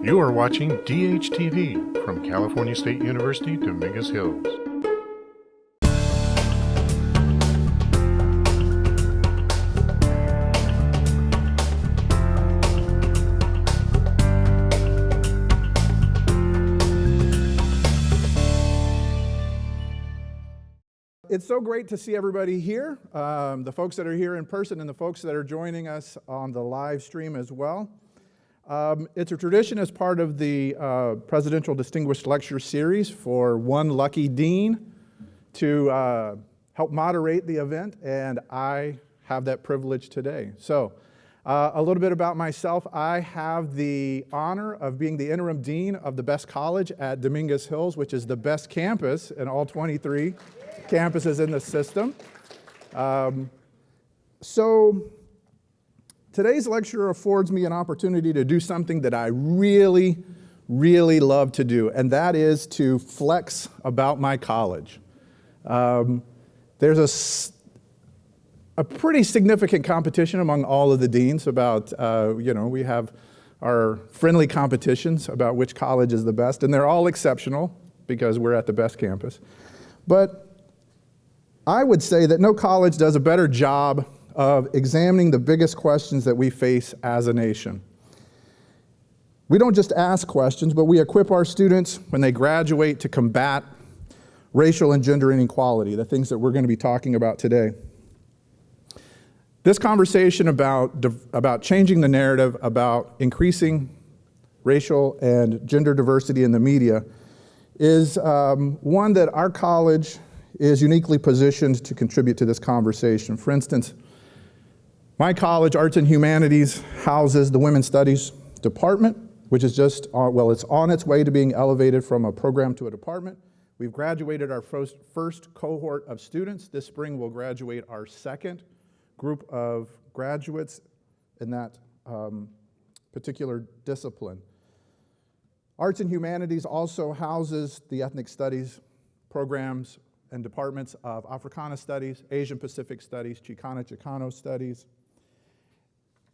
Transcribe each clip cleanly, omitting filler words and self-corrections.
You are watching DHTV from California State University, Dominguez Hills. It's so great to see everybody here, the folks that are here in person and the folks that are joining us on the live stream as well. It's a tradition as part of the Presidential Distinguished Lecture Series for one lucky dean to help moderate the event, and I have that privilege today. So, a little bit about myself. I have the honor of being the interim dean of the best college at Dominguez Hills, which is the best campus in all 23 campuses in the system. So today's lecture affords me an opportunity to do something that I really love to do, and that is to flex about my college. There's a pretty significant competition among all of the deans about, we have our friendly competitions about which college is the best, and they're all exceptional because we're at the best campus. But I would say that no college does a better job of examining the biggest questions that we face as a nation. We don't just ask questions, but we equip our students when they graduate to combat racial and gender inequality, the things that we're going to be talking about today. This conversation about changing the narrative, about increasing racial and gender diversity in the media is one that our college is uniquely positioned to contribute to this conversation. For instance, my college, Arts and Humanities, houses the Women's Studies Department, which is it's on its way to being elevated from a program to a department. We've graduated our first cohort of students. This spring we'll graduate our second group of graduates in that particular discipline. Arts and Humanities also houses the Ethnic Studies programs and departments of Africana Studies, Asian Pacific Studies, Chicano Studies,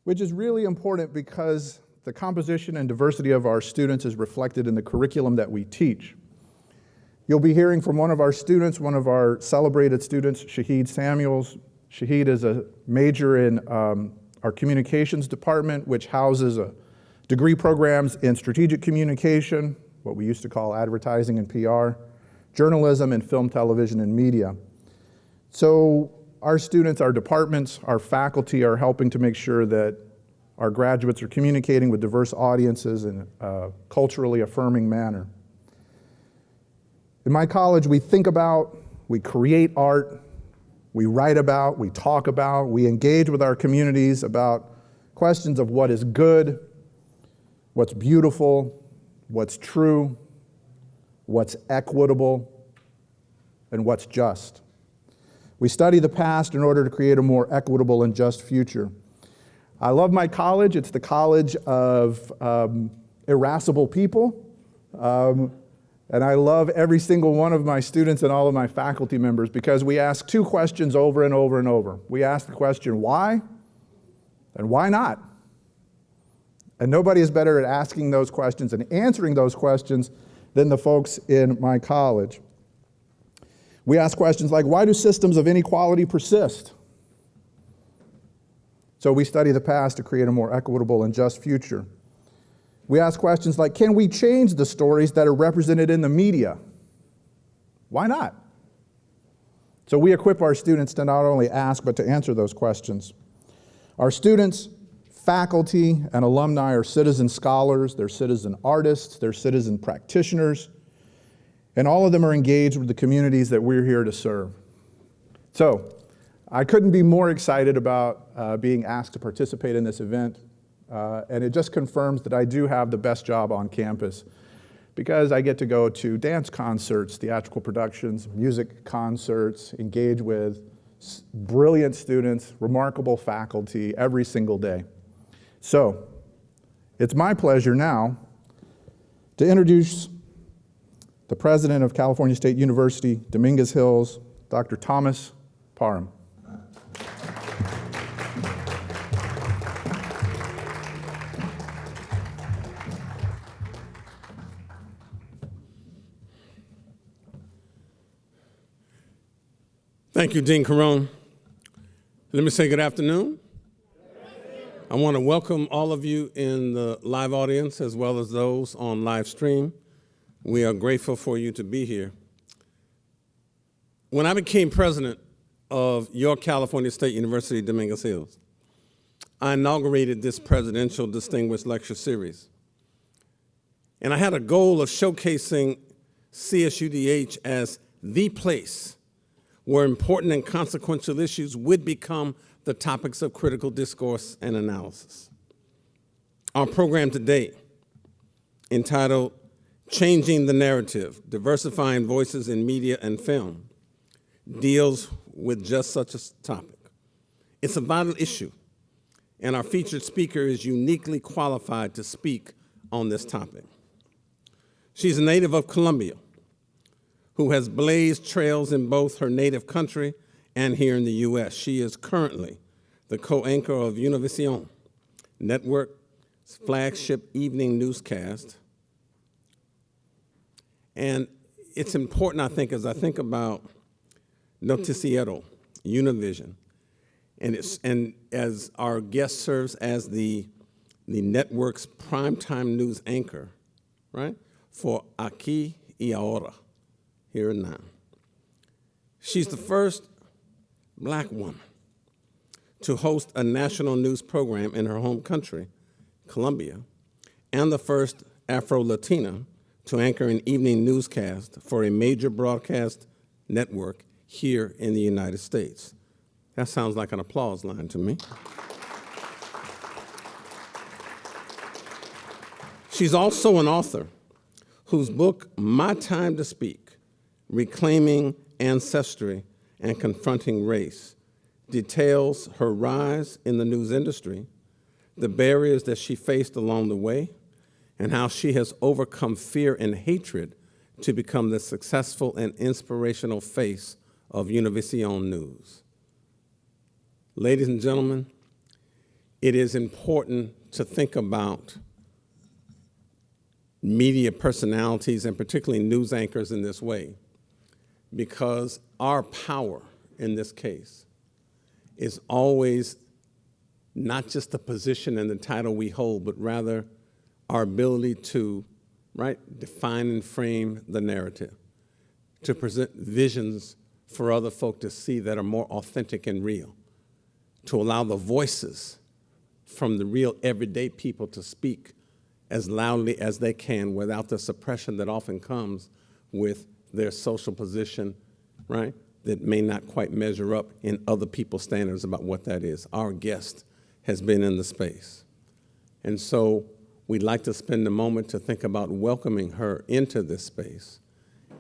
which is really important because the composition and diversity of our students is reflected in the curriculum that we teach. You'll be hearing from one of our students, one of our celebrated students, Shahid Samuels. Shahid is a major in our communications department, which houses degree programs in strategic communication, what we used to call advertising and PR, journalism, and film, television, and media. So our students, our departments, our faculty are helping to make sure that our graduates are communicating with diverse audiences in a culturally affirming manner. In my college, we think about, we create art, we write about, we talk about, we engage with our communities about questions of what is good, what's beautiful, what's true, what's equitable, and what's just. We study the past in order to create a more equitable and just future. I love my college. It's the college of irascible people. And I love every single one of my students and all of my faculty members because we ask two questions over and over and over. We ask the question, why? And why not? And nobody is better at asking those questions and answering those questions than the folks in my college. We ask questions like, why do systems of inequality persist? So we study the past to create a more equitable and just future. We ask questions like, can we change the stories that are represented in the media? Why not? So we equip our students to not only ask, but to answer those questions. Our students, faculty, and alumni are citizen scholars, they're citizen artists, they're citizen practitioners, and all of them are engaged with the communities that we're here to serve. So, I couldn't be more excited about being asked to participate in this event, and it just confirms that I do have the best job on campus because I get to go to dance concerts, theatrical productions, music concerts, engage with brilliant students, remarkable faculty every single day. So, it's my pleasure now to introduce the president of California State University, Dominguez Hills, Dr. Thomas Parham. Thank you, Dean Calderón. Let me say good afternoon. I want to welcome all of you in the live audience as well as those on live stream. We are grateful for you to be here. When I became president of your California State University, Dominguez Hills, I inaugurated this presidential distinguished lecture series. And I had a goal of showcasing CSUDH as the place where important and consequential issues would become the topics of critical discourse and analysis. Our program today, entitled Changing the Narrative, Diversifying Voices in Media and Film, deals with just such a topic. It's a vital issue, and our featured speaker is uniquely qualified to speak on this topic. She's a native of Colombia, who has blazed trails in both her native country and here in the U.S. She is currently the co-anchor of Univision Network's flagship evening newscast. And it's important, I think, as I think about Noticiero, Univision, and as our guest serves as the network's primetime news anchor, right, for Aquí y Ahora, here and now. She's the first Black woman to host a national news program in her home country, Colombia, and the first Afro-Latina to anchor an evening newscast for a major broadcast network here in the United States. That sounds like an applause line to me. She's also an author whose book, My Time to Speak, Reclaiming Ancestry and Confronting Race, details her rise in the news industry, the barriers that she faced along the way, and how she has overcome fear and hatred to become the successful and inspirational face of Univision News. Ladies and gentlemen, it is important to think about media personalities and particularly news anchors in this way, because our power in this case is always not just the position and the title we hold, but rather our ability to, right, define and frame the narrative, to present visions for other folk to see that are more authentic and real, to allow the voices from the real everyday people to speak as loudly as they can without the suppression that often comes with their social position, right, that may not quite measure up in other people's standards about what that is. Our guest has been in the space. And so we'd like to spend a moment to think about welcoming her into this space.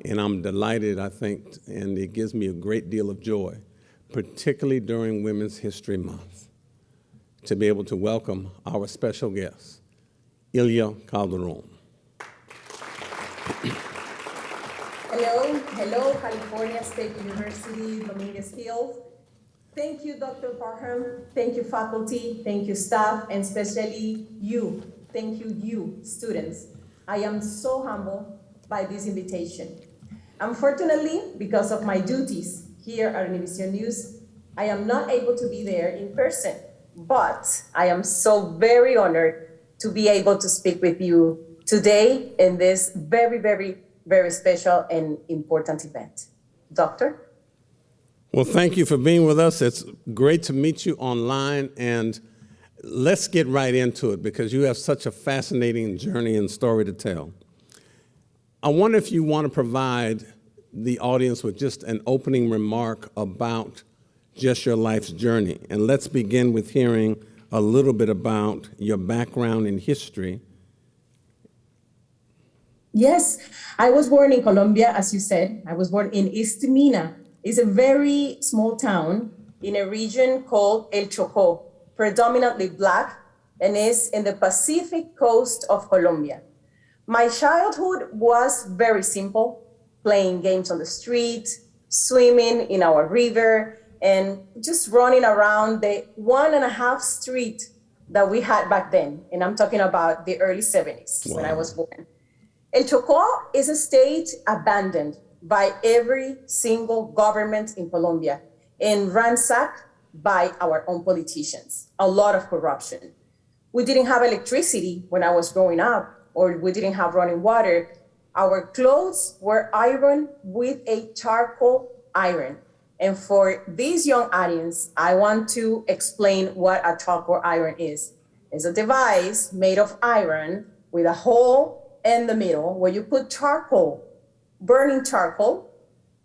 And I'm delighted, I think, and it gives me a great deal of joy, particularly during Women's History Month, to be able to welcome our special guest, Ilia Calderón. Hello, California State University, Dominguez Hills. Thank you, Dr. Parham. Thank you, faculty. Thank you, staff, and especially you. Thank you, students. I am so humbled by this invitation. Unfortunately, because of my duties here at Univision News, I am not able to be there in person, but I am so very honored to be able to speak with you today in this very, very, very special and important event. Doctor? Well, thank you for being with us. It's great to meet you online, and let's get right into it because you have such a fascinating journey and story to tell. I wonder if you want to provide the audience with just an opening remark about just your life's journey. And let's begin with hearing a little bit about your background in history. Yes, I was born in Colombia, as you said. I was born in East Mina. It's a very small town in a region called El Chocó, predominantly Black, and is in the Pacific coast of Colombia. My childhood was very simple, playing games on the street, swimming in our river, and just running around the 1.5 street that we had back then. And I'm talking about the early 70s when I was born. El Chocó is a state abandoned by every single government in Colombia. and ransacked by our own politicians. A lot of corruption. We didn't have electricity when I was growing up, or we didn't have running water. Our clothes were ironed with a charcoal iron. And for this young audience, I want to explain what a charcoal iron is. It's a device made of iron with a hole in the middle where you put charcoal, burning charcoal,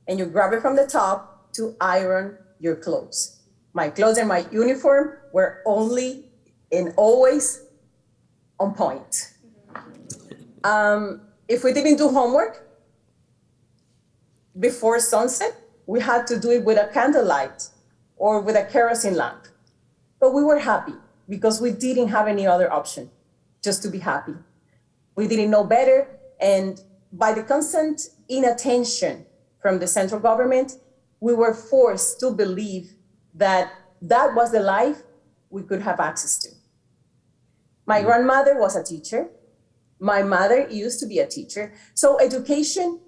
and you grab it from the top to iron your clothes. My clothes and my uniform were only and always on point. If we didn't do homework before sunset, we had to do it with a candlelight or with a kerosene lamp. But we were happy because we didn't have any other option, just to be happy. We didn't know better, and by the constant inattention from the central government, we were forced to believe that that was the life we could have access to. My grandmother was a teacher. My mother used to be a teacher. So education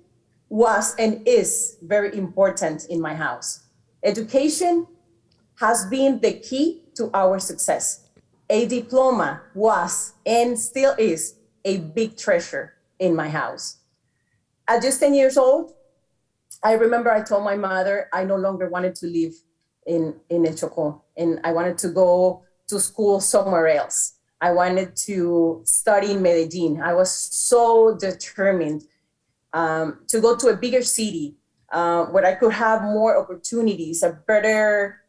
was and is very important in my house. Education has been the key to our success. A diploma was and still is a big treasure in my house. At just 10 years old, I remember I told my mother I no longer wanted to live in El Chocó, and I wanted to go to school somewhere else. I wanted to study in Medellin. I was so determined to go to a bigger city where I could have more opportunities, a better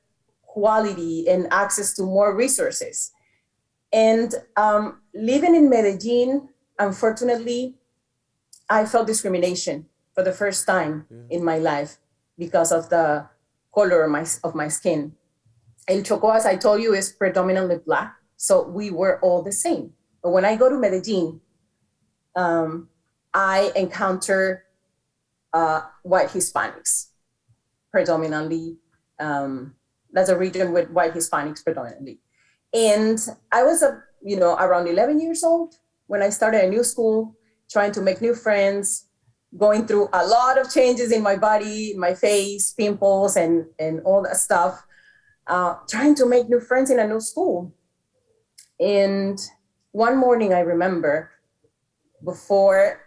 quality, and access to more resources. And living in Medellin, unfortunately, I felt discrimination for the first time in my life because of the color of my skin. El Chocó, as I told you, is predominantly Black, so we were all the same. But when I go to Medellin, I encounter white Hispanics predominantly. That's a region with white Hispanics predominantly. And I was, around 11 years old when I started a new school, trying to make new friends, going through a lot of changes in my body, my face, pimples, and all that stuff, trying to make new friends in a new school. And one morning, I remember, before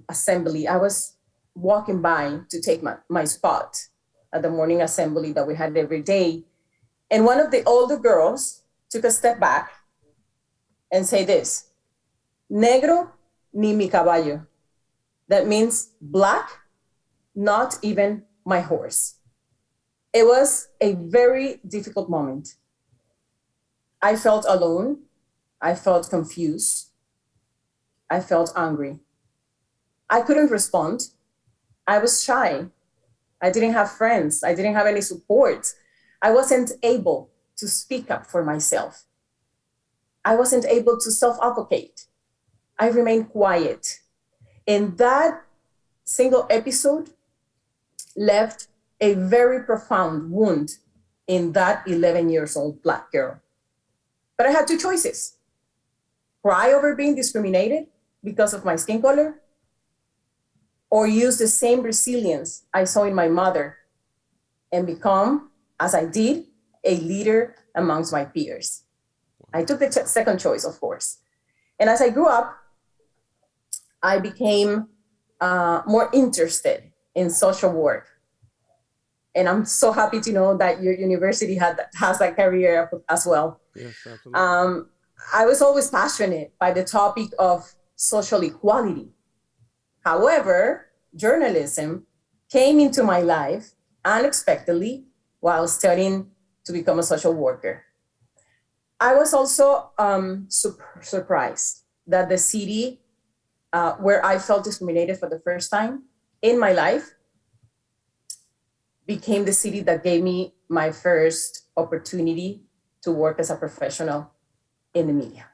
assembly, I was walking by to take my spot at the morning assembly that we had every day. And one of the older girls took a step back and said this, "Negro ni mi caballo." That means Black, not even my horse. It was a very difficult moment. I felt alone. I felt confused. I felt angry. I couldn't respond. I was shy. I didn't have friends. I didn't have any support. I wasn't able to speak up for myself. I wasn't able to self-advocate. I remained quiet. And that single episode left a very profound wound in that 11 years old Black girl. But I had two choices: cry over being discriminated because of my skin color, or use the same resilience I saw in my mother and become, as I did, a leader amongst my peers. I took the second choice, of course. And as I grew up, I became more interested in social work. And I'm so happy to know that your university has that career as well. Yes, absolutely. I was always passionate by the topic of social equality. However, journalism came into my life unexpectedly while studying to become a social worker. I was also surprised that the city where I felt discriminated for the first time in my life became the city that gave me my first opportunity to work as a professional in the media.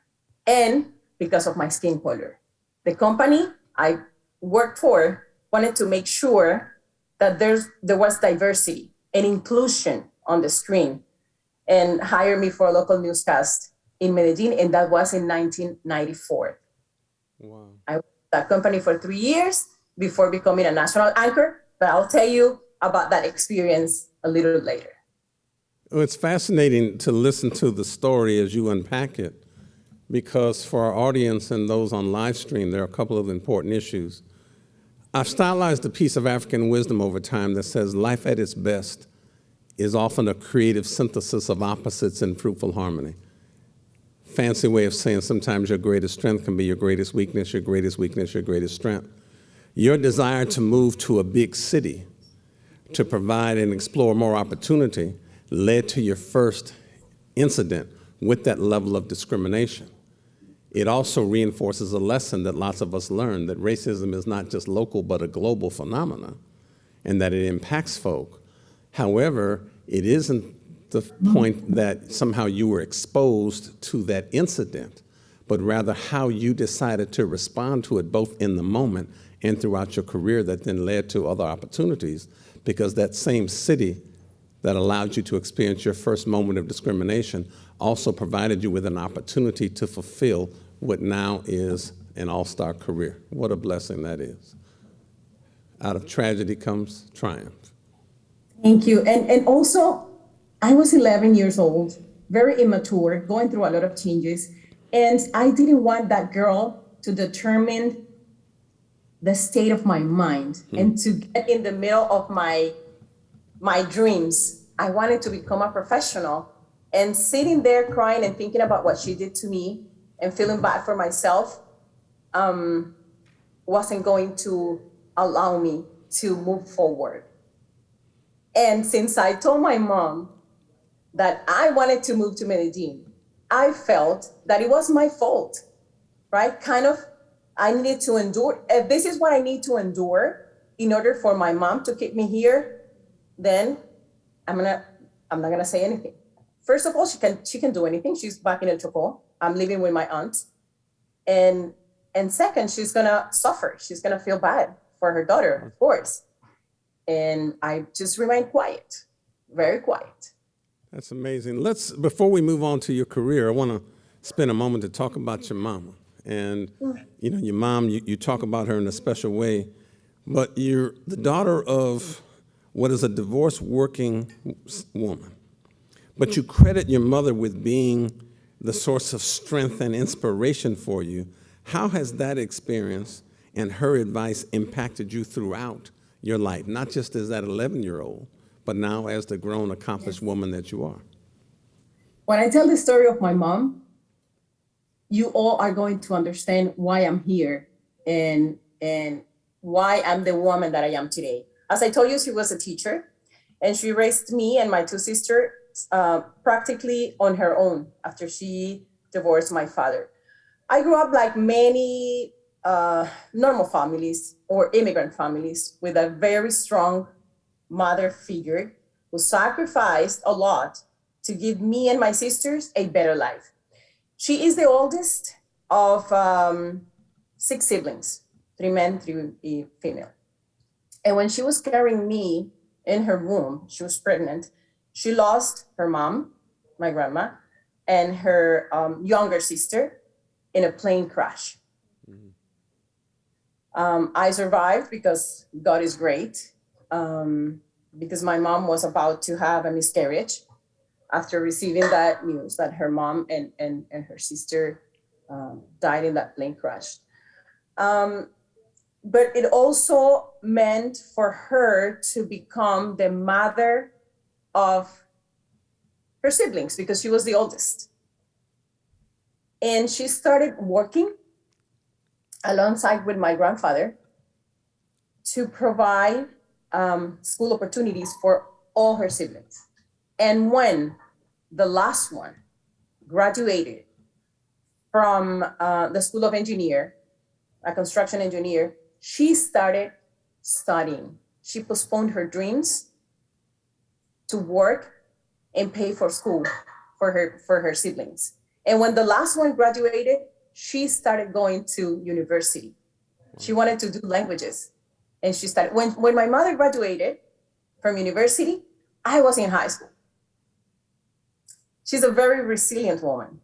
And because of my skin color. The company I worked for wanted to make sure that there was diversity and inclusion on the screen and hired me for a local newscast in Medellin, and that was in 1994. Wow. I worked at that company for 3 years before becoming a national anchor, but I'll tell you about that experience a little later. Well, it's fascinating to listen to the story as you unpack it, because for our audience and those on live stream, there are a couple of important issues. I've stylized a piece of African wisdom over time that says life at its best is often a creative synthesis of opposites in fruitful harmony. Fancy way of saying sometimes your greatest strength can be your greatest weakness, your greatest weakness, your greatest strength. Your desire to move to a big city to provide and explore more opportunity led to your first incident with that level of discrimination. It also reinforces a lesson that lots of us learn, that racism is not just local but a global phenomenon, and that it impacts folk. However, it isn't the point that somehow you were exposed to that incident, but rather how you decided to respond to it both in the moment and throughout your career that then led to other opportunities, because that same city that allowed you to experience your first moment of discrimination also provided you with an opportunity to fulfill what now is an all-star career. What a blessing that is. Out of tragedy comes triumph. Thank you. And also, I was 11 years old, very immature, going through a lot of changes. And I didn't want that girl to determine the state of my mind and to get in the middle of my dreams. I wanted to become a professional, and sitting there crying and thinking about what she did to me and feeling bad for myself wasn't going to allow me to move forward. And since I told my mom that I wanted to move to Medellin, I felt that it was my fault, right? Kind of, I needed to endure. If this is what I need to endure in order for my mom to keep me here, then I'm not gonna say anything. First of all, she can do anything. She's back in El Chocó. I'm living with my aunt. And second, she's gonna suffer. She's gonna feel bad for her daughter, of course. And I just remained quiet, very quiet. That's amazing. Before we move on to your career, I want to spend a moment to talk about your mama. And your mom, you talk about her in a special way, but you're the daughter of what is a divorced working woman. But you credit your mother with being the source of strength and inspiration for you. How has that experience and her advice impacted you throughout your life, not just as that 11-year-old, but now as the grown, accomplished woman that you are? When I tell the story of my mom, you all are going to understand why I'm here and why I'm the woman that I am today. As I told you, she was a teacher, and she raised me and my two sisters practically on her own after she divorced my father. I grew up like many normal families or immigrant families with a very strong mother figure who sacrificed a lot to give me and my sisters a better life. She is the oldest of 6 siblings, 3 men, 3 female. And when she was carrying me in her womb, she was pregnant, she lost her mom, my grandma, and her younger sister in a plane crash. I survived because God is great, because my mom was about to have a miscarriage after receiving that news that her mom and her sister died in that plane crash. But it also meant for her to become the mother of her siblings because she was the oldest. And she started working alongside with my grandfather to provide school opportunities for all her siblings. And when the last one graduated from the School of Engineer, a construction engineer, she started studying. She postponed her dreams to work and pay for school for her siblings. And when the last one graduated, she started going to university. She wanted to do languages. And she started, when my mother graduated from university, I was in high school. She's a very resilient woman.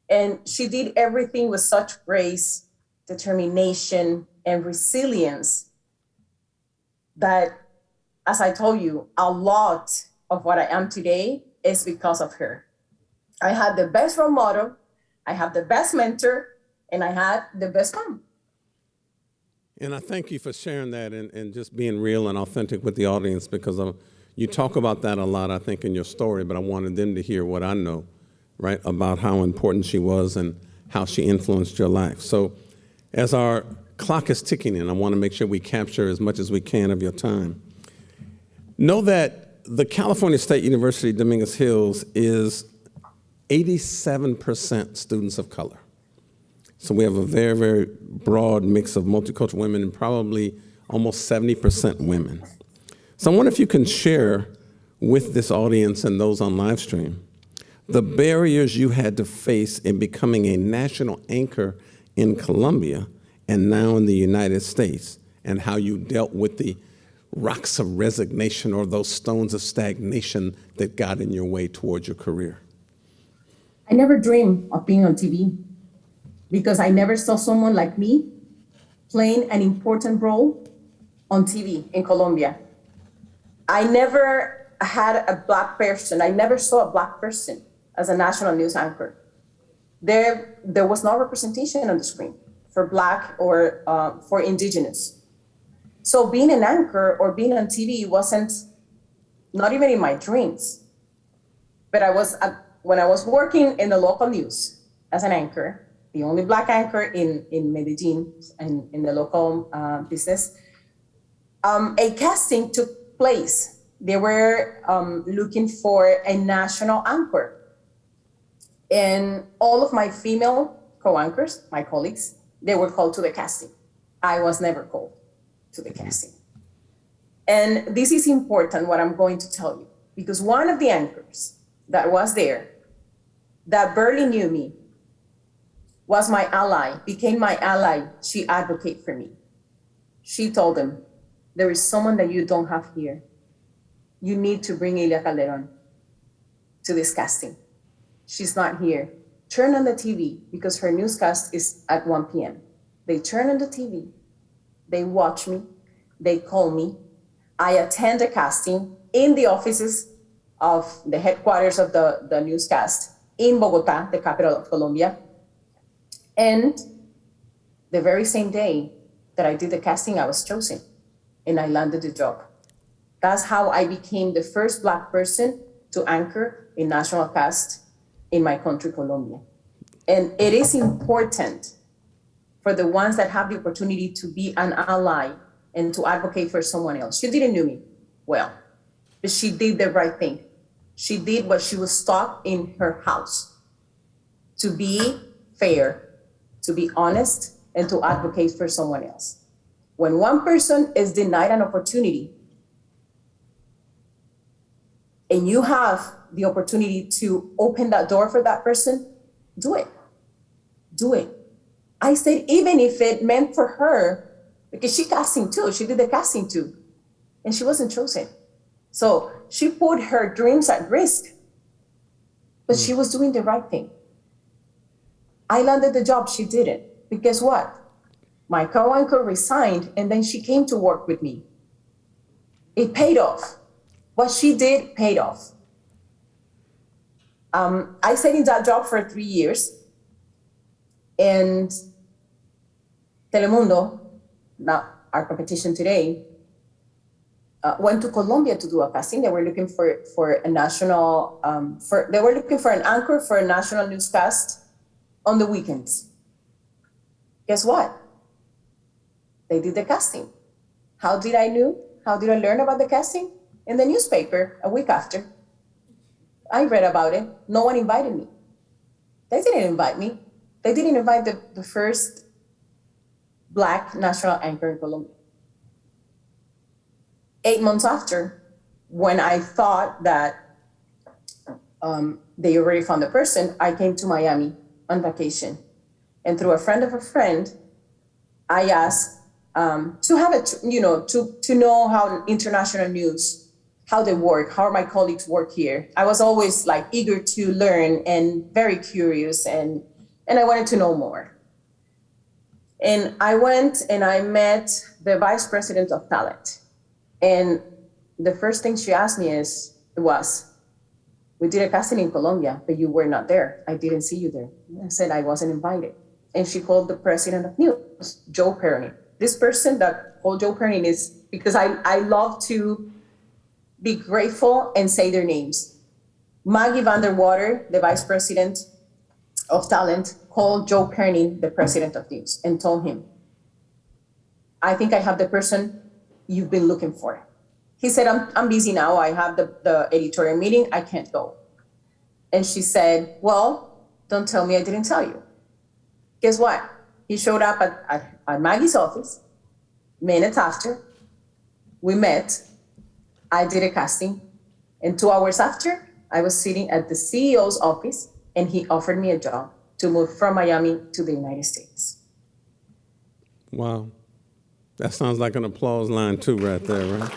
And she did everything with such grace, determination, and resilience that, as I told you, a lot of what I am today is because of her. I had the best role model, I have the best mentor, and I had the best mom. And I thank you for sharing that and just being real and authentic with the audience, because you talk about that a lot, I think, in your story, but I wanted them to hear what I know, right, about how important she was and how she influenced your life. So as our clock is ticking in, I want to make sure we capture as much as we can of your time. Know that the California State University Dominguez Hills is 87% students of color. So we have a very, very broad mix of multicultural women and probably almost 70% women. So I wonder if you can share with this audience and those on live stream the barriers you had to face in becoming a national anchor in Colombia and now in the United States, and how you dealt with the rocks of resignation or those stones of stagnation that got in your way towards your career. I never dreamed of being on TV because I never saw someone like me playing an important role on TV in Colombia. I never had a Black person. I never saw a Black person as a national news anchor. There was no representation on the screen for Black or for Indigenous. So being an anchor or being on TV wasn't, not even in my dreams. But when I was working in the local news as an anchor, the only Black anchor in Medellin and in the local business, a casting took place. They were looking for a national anchor. And all of my female co-anchors, my colleagues, they were called to the casting. I was never called to the casting. And this is important, what I'm going to tell you, because one of the anchors that was there that barely knew me was my ally, became my ally. She advocated for me. She told them, there is someone that you don't have here. You need to bring Ilia Calderón to this casting. She's not here. Turn on the TV, because her newscast is at 1 p.m. They turn on the TV, they watch me, they call me. I attend the casting in the offices of the headquarters of the newscast in Bogota, the capital of Colombia. And the very same day that I did the casting, I was chosen and I landed the job. That's how I became the first Black person to anchor a national cast in my country, Colombia. And it is important for the ones that have the opportunity to be an ally and to advocate for someone else. She didn't know me well, but she did the right thing. She did what she was taught in her house, to be fair, to be honest, and to advocate for someone else. When one person is denied an opportunity and you have the opportunity to open that door for that person, do it. Do it. I said, even if it meant for her, because she casting too, she did the casting too, and she wasn't chosen. So she put her dreams at risk, but she was doing the right thing. I landed the job, she didn't. But guess what? My co-anchor resigned, and then she came to work with me. It paid off. What she did paid off. I stayed in that job for 3 years, and Telemundo, now our competition today, went to Colombia to do a casting. They were looking for a national, they were looking for an anchor for a national newscast on the weekends. Guess what? They did the casting. How did I learn about the casting? In the newspaper a week after. I read about it. No one invited me. They didn't invite me. They didn't invite the first Black national anchor in Colombia. 8 months after, when I thought that they already found the person, I came to Miami on vacation. And through a friend of a friend, I asked to have to know how international news, how they work, how my colleagues work here. I was always like eager to learn and very curious, and I wanted to know more. And I went and I met the vice president of talent. And the first thing she asked me was, We did a casting in Colombia, but you were not there. I didn't see you there. I said I wasn't invited. And she called the president of news, Joe Pernin. This person that called Joe Pernin is, because I love to be grateful and say their names. Maggie van der Water, the vice president of talent, called Joe Pernin, the president of news, and told him, I think I have the person you've been looking for. He said, I'm busy now. I have the editorial meeting. I can't go. And she said, well, don't tell me I didn't tell you. Guess what? He showed up at Maggie's office, minutes after. We met. I did a casting. And 2 hours after, I was sitting at the CEO's office, and he offered me a job to move from Miami to the United States. Wow. That sounds like an applause line too right there, right?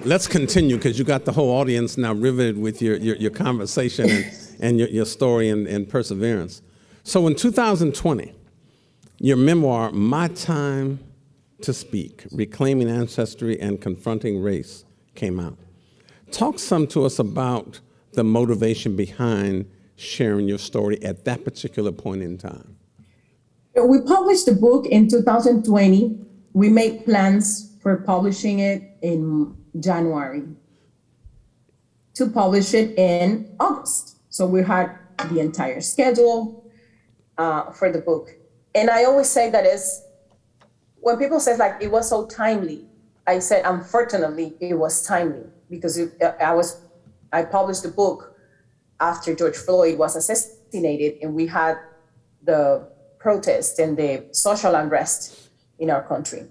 Let's continue, because you got the whole audience now riveted with your conversation and your story and perseverance. So in 2020, your memoir, My Time to Speak, Reclaiming Ancestry and Confronting Race, came out. Talk some to us about the motivation behind sharing your story at that particular point in time. We published the book in 2020. We made plans for publishing it in January to publish it in August. So we had the entire schedule for the book. And I always say that is, when people say like it was so timely, I said, unfortunately, it was timely because I published the book after George Floyd was assassinated, and we had the protest and the social unrest in our country.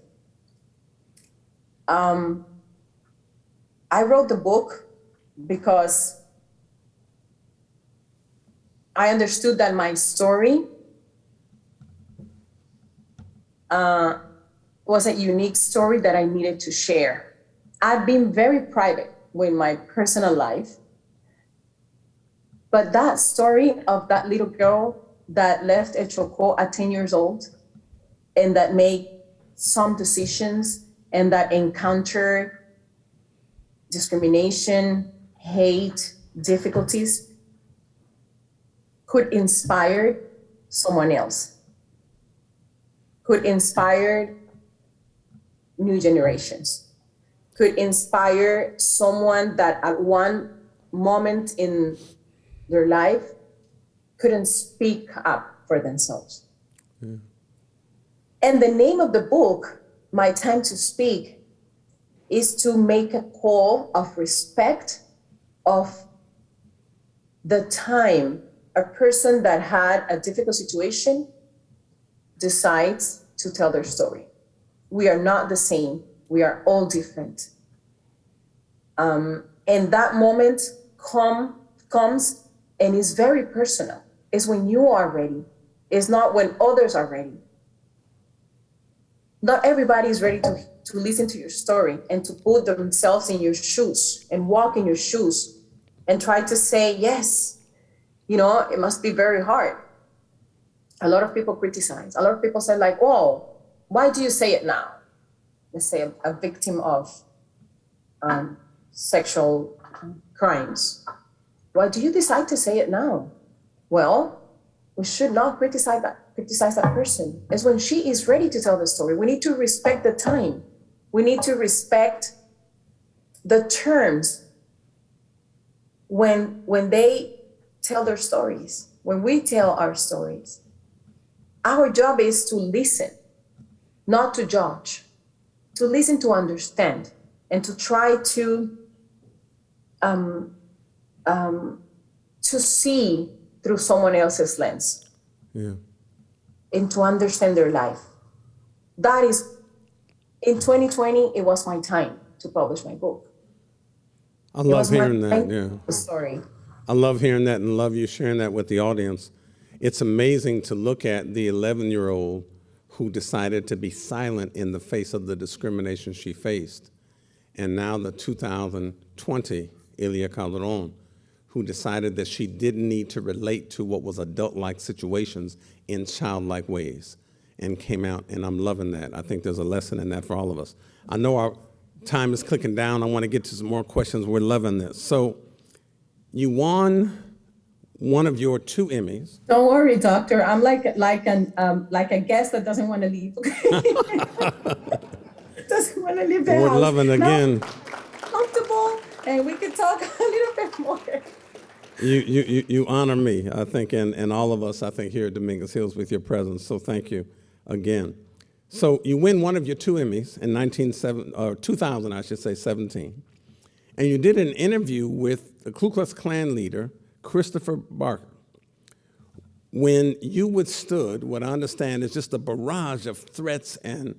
I wrote the book because I understood that my story was a unique story that I needed to share. I've been very private with my personal life, but that story of that little girl that left El Chocó at 10 years old and that made some decisions and that encountered discrimination, hate, difficulties, could inspire someone else, could inspire new generations, could inspire someone that at one moment in their life couldn't speak up for themselves. Yeah. And the name of the book, My Time to Speak, is to make a call of respect of the time a person that had a difficult situation decides to tell their story. We are not the same. We are all different. And that moment comes and is very personal. It's when you are ready. It's not when others are ready. Not everybody is ready to listen to your story and to put themselves in your shoes and walk in your shoes and try to say, yes, it must be very hard. A lot of people criticize. A lot of people say like, oh, why do you say it now? Let's say a victim of sexual crimes. Why do you decide to say it now? Well, we should not criticize that person. It's when she is ready to tell the story. We need to respect the time. We need to respect the terms when they tell their stories, when we tell our stories. Our job is to listen, not to judge, to listen, to understand, and to try to see through someone else's lens. Yeah. And to understand their life. That is, in 2020, it was my time to publish my book. I love hearing that, yeah. Story. I love hearing that and love you sharing that with the audience. It's amazing to look at the 11-year-old who decided to be silent in the face of the discrimination she faced. And now the 2020 Ilia Calderón, who decided that she didn't need to relate to what was adult-like situations in childlike ways and came out, and I'm loving that. I think there's a lesson in that for all of us. I know our time is clicking down. I want to get to some more questions. We're loving this. So you won one of your 2 Emmys. Don't worry, doctor. I'm like a guest that doesn't want to leave. Doesn't want to leave the house. We're loving again. Comfortable, and we can talk a little bit more. You honor me, I think, and all of us, I think, here at Dominguez Hills with your presence. So thank you again. So you win one of your 2 Emmys in 2000, I should say, 17. And you did an interview with the Ku Klux Klan leader, Christopher Barker, when you withstood what I understand is just a barrage of threats and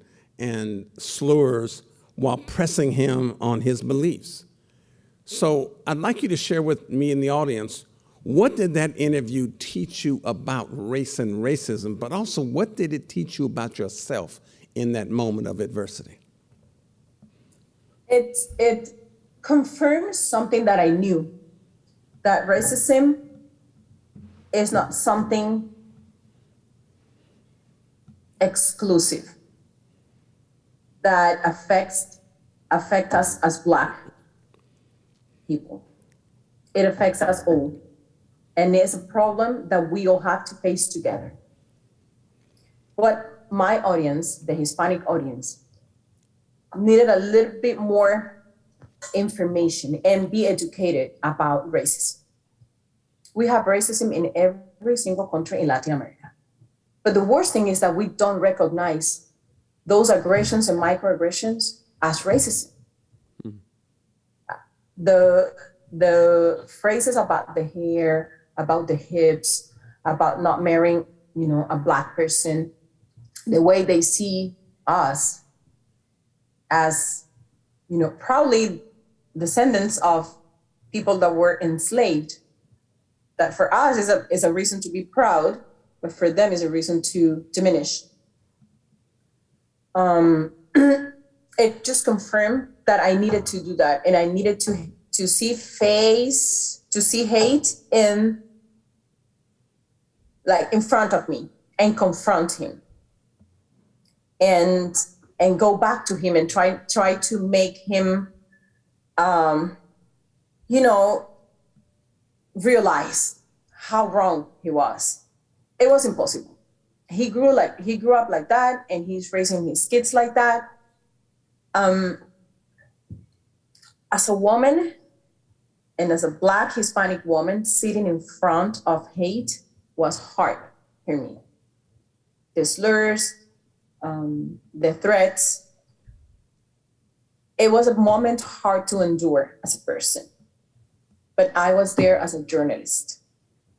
slurs while pressing him on his beliefs. So I'd like you to share with me and the audience, what did that interview teach you about race and racism, but also what did it teach you about yourself in that moment of adversity? It confirms something that I knew, that racism is not something exclusive that affect us as Black people. It affects us all. And it's a problem that we all have to face together. What my audience, the Hispanic audience, needed a little bit more information and be educated about racism. We have racism in every single country in Latin America. But the worst thing is that we don't recognize those aggressions and microaggressions as racism. The phrases about the hair, about the hips, about not marrying, a Black person, the way they see us as, probably descendants of people that were enslaved, that for us is a reason to be proud, but for them is a reason to diminish. It just confirmed that I needed to do that, and I needed to see hate in front of me and confront him, and go back to him and try to make him realize how wrong he was. It was impossible. He grew up like that, and he's raising his kids like that. As a woman, and as a Black Hispanic woman, sitting in front of hate was hard for me. The slurs, the threats. It was a moment hard to endure as a person. But I was there as a journalist,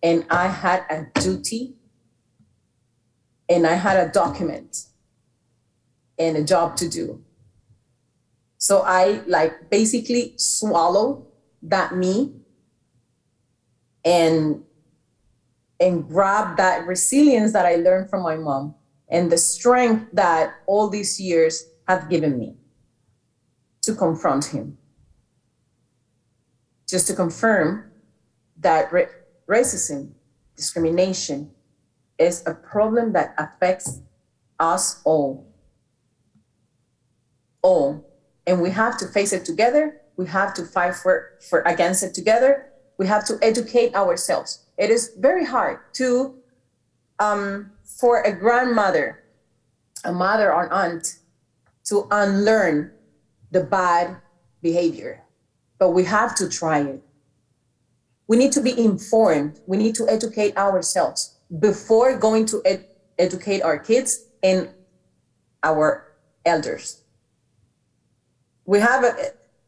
and I had a duty, and I had a document and a job to do. So I basically swallowed that me and grabbed that resilience that I learned from my mom and the strength that all these years have given me to confront him. Just to confirm that racism, discrimination is a problem that affects us all. All. And we have to face it together. We have to fight against it together. We have to educate ourselves. It is very hard to, for a grandmother, a mother or aunt, to unlearn the bad behavior. But we have to try it. We need to be informed. We need to educate ourselves before going to educate our kids and our elders.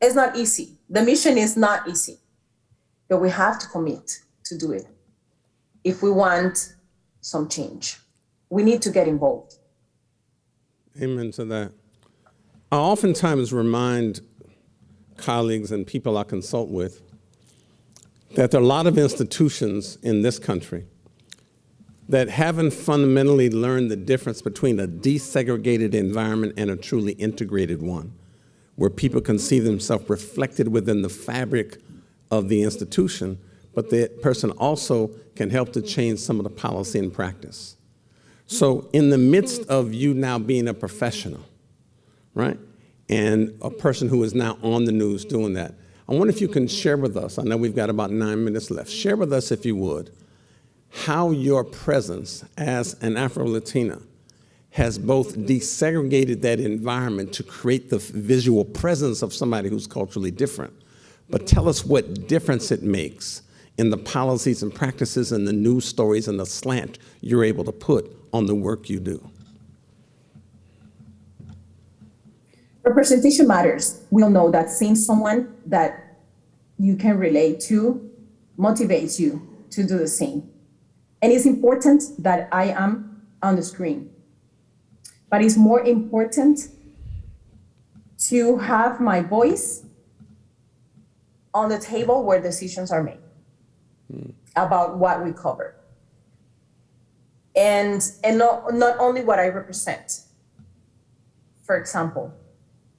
It's not easy. The mission is not easy, but we have to commit to do it. If we want some change, we need to get involved. Amen to that. I oftentimes remind colleagues and people I consult with that there are a lot of institutions in this country that haven't fundamentally learned the difference between a desegregated environment and a truly integrated one, where people can see themselves reflected within the fabric of the institution, but the person also can help to change some of the policy and practice. So in the midst of you now being a professional, right, and a person who is now on the news doing that. I wonder if you can share with us, I know we've got about 9 minutes left, share with us, if you would, how your presence as an Afro-Latina has both desegregated that environment to create the visual presence of somebody who's culturally different. But tell us what difference it makes in the policies and practices and the news stories and the slant you're able to put on the work you do. Representation matters. We all know that seeing someone that you can relate to motivates you to do the same. And it's important that I am on the screen. But it's more important to have my voice on the table where decisions are made about what we cover. And not only what I represent. For example,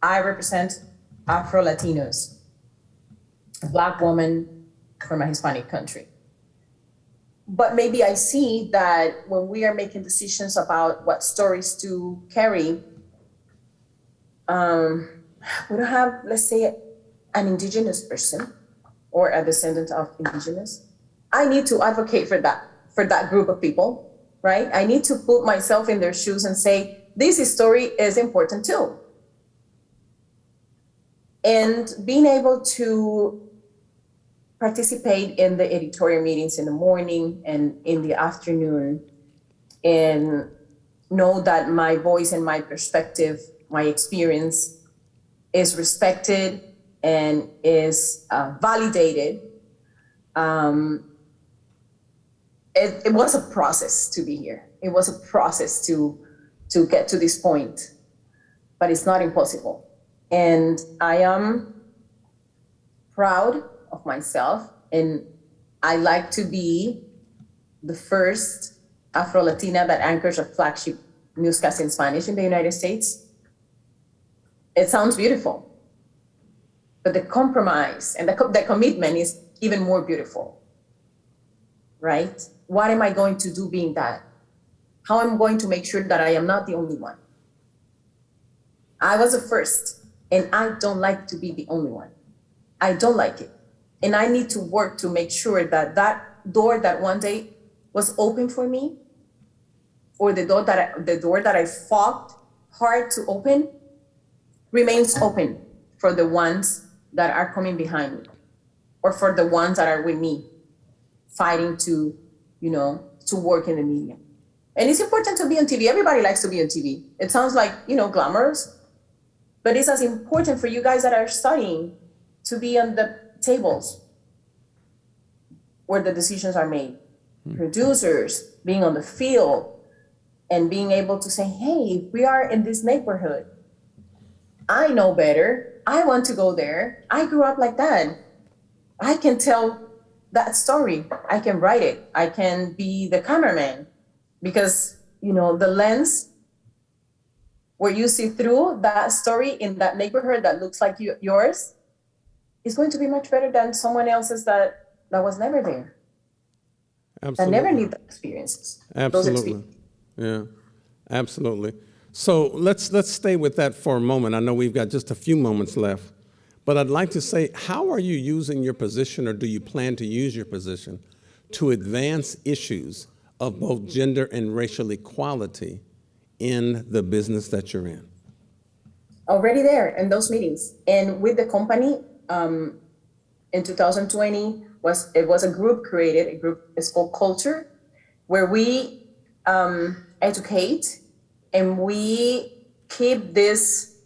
I represent Afro-Latinos, a Black woman from a Hispanic country. But maybe I see that when we are making decisions about what stories to carry, we don't have, let's say, an indigenous person or a descendant of indigenous. I need to advocate for that group of people, right? I need to put myself in their shoes and say, this story is important too. And being able to participate in the editorial meetings in the morning and in the afternoon and know that my voice and my perspective, my experience is respected and is validated. It was a process to be here. It was a process to get to this point, but it's not impossible. And I am proud of myself, and I like to be the first Afro-Latina that anchors a flagship newscast in Spanish in the United States. It sounds beautiful, but the compromise and the commitment is even more beautiful, right? What am I going to do being that? How am I going to make sure that I am not the only one? I was the first, and I don't like to be the only one. I don't like it. And I need to work to make sure that that door that one day was open for me, or the door that I fought hard to open, remains open for the ones that are coming behind me, or for the ones that are with me, fighting to work in the media. And it's important to be on TV. Everybody likes to be on TV. It sounds like, glamorous, but it's as important for you guys that are studying to be on the tables where the decisions are made. Producers being on the field and being able to say, hey, we are in this neighborhood. I know better. I want to go there. I grew up like that. I can tell that story. I can write it. I can be the cameraman, because, the lens where you see through that story in that neighborhood that looks like yours is going to be much better than someone else's that was never there. Absolutely. That never need the experiences. Absolutely. Yeah, absolutely. So let's stay with that for a moment. I know we've got just a few moments left, but I'd like to say, how are you using your position, or do you plan to use your position to advance issues of both gender and racial equality in the business that you're in? Already there in those meetings. And with the company, in 2020, it was a group created, it's called Culture, where we educate and we keep this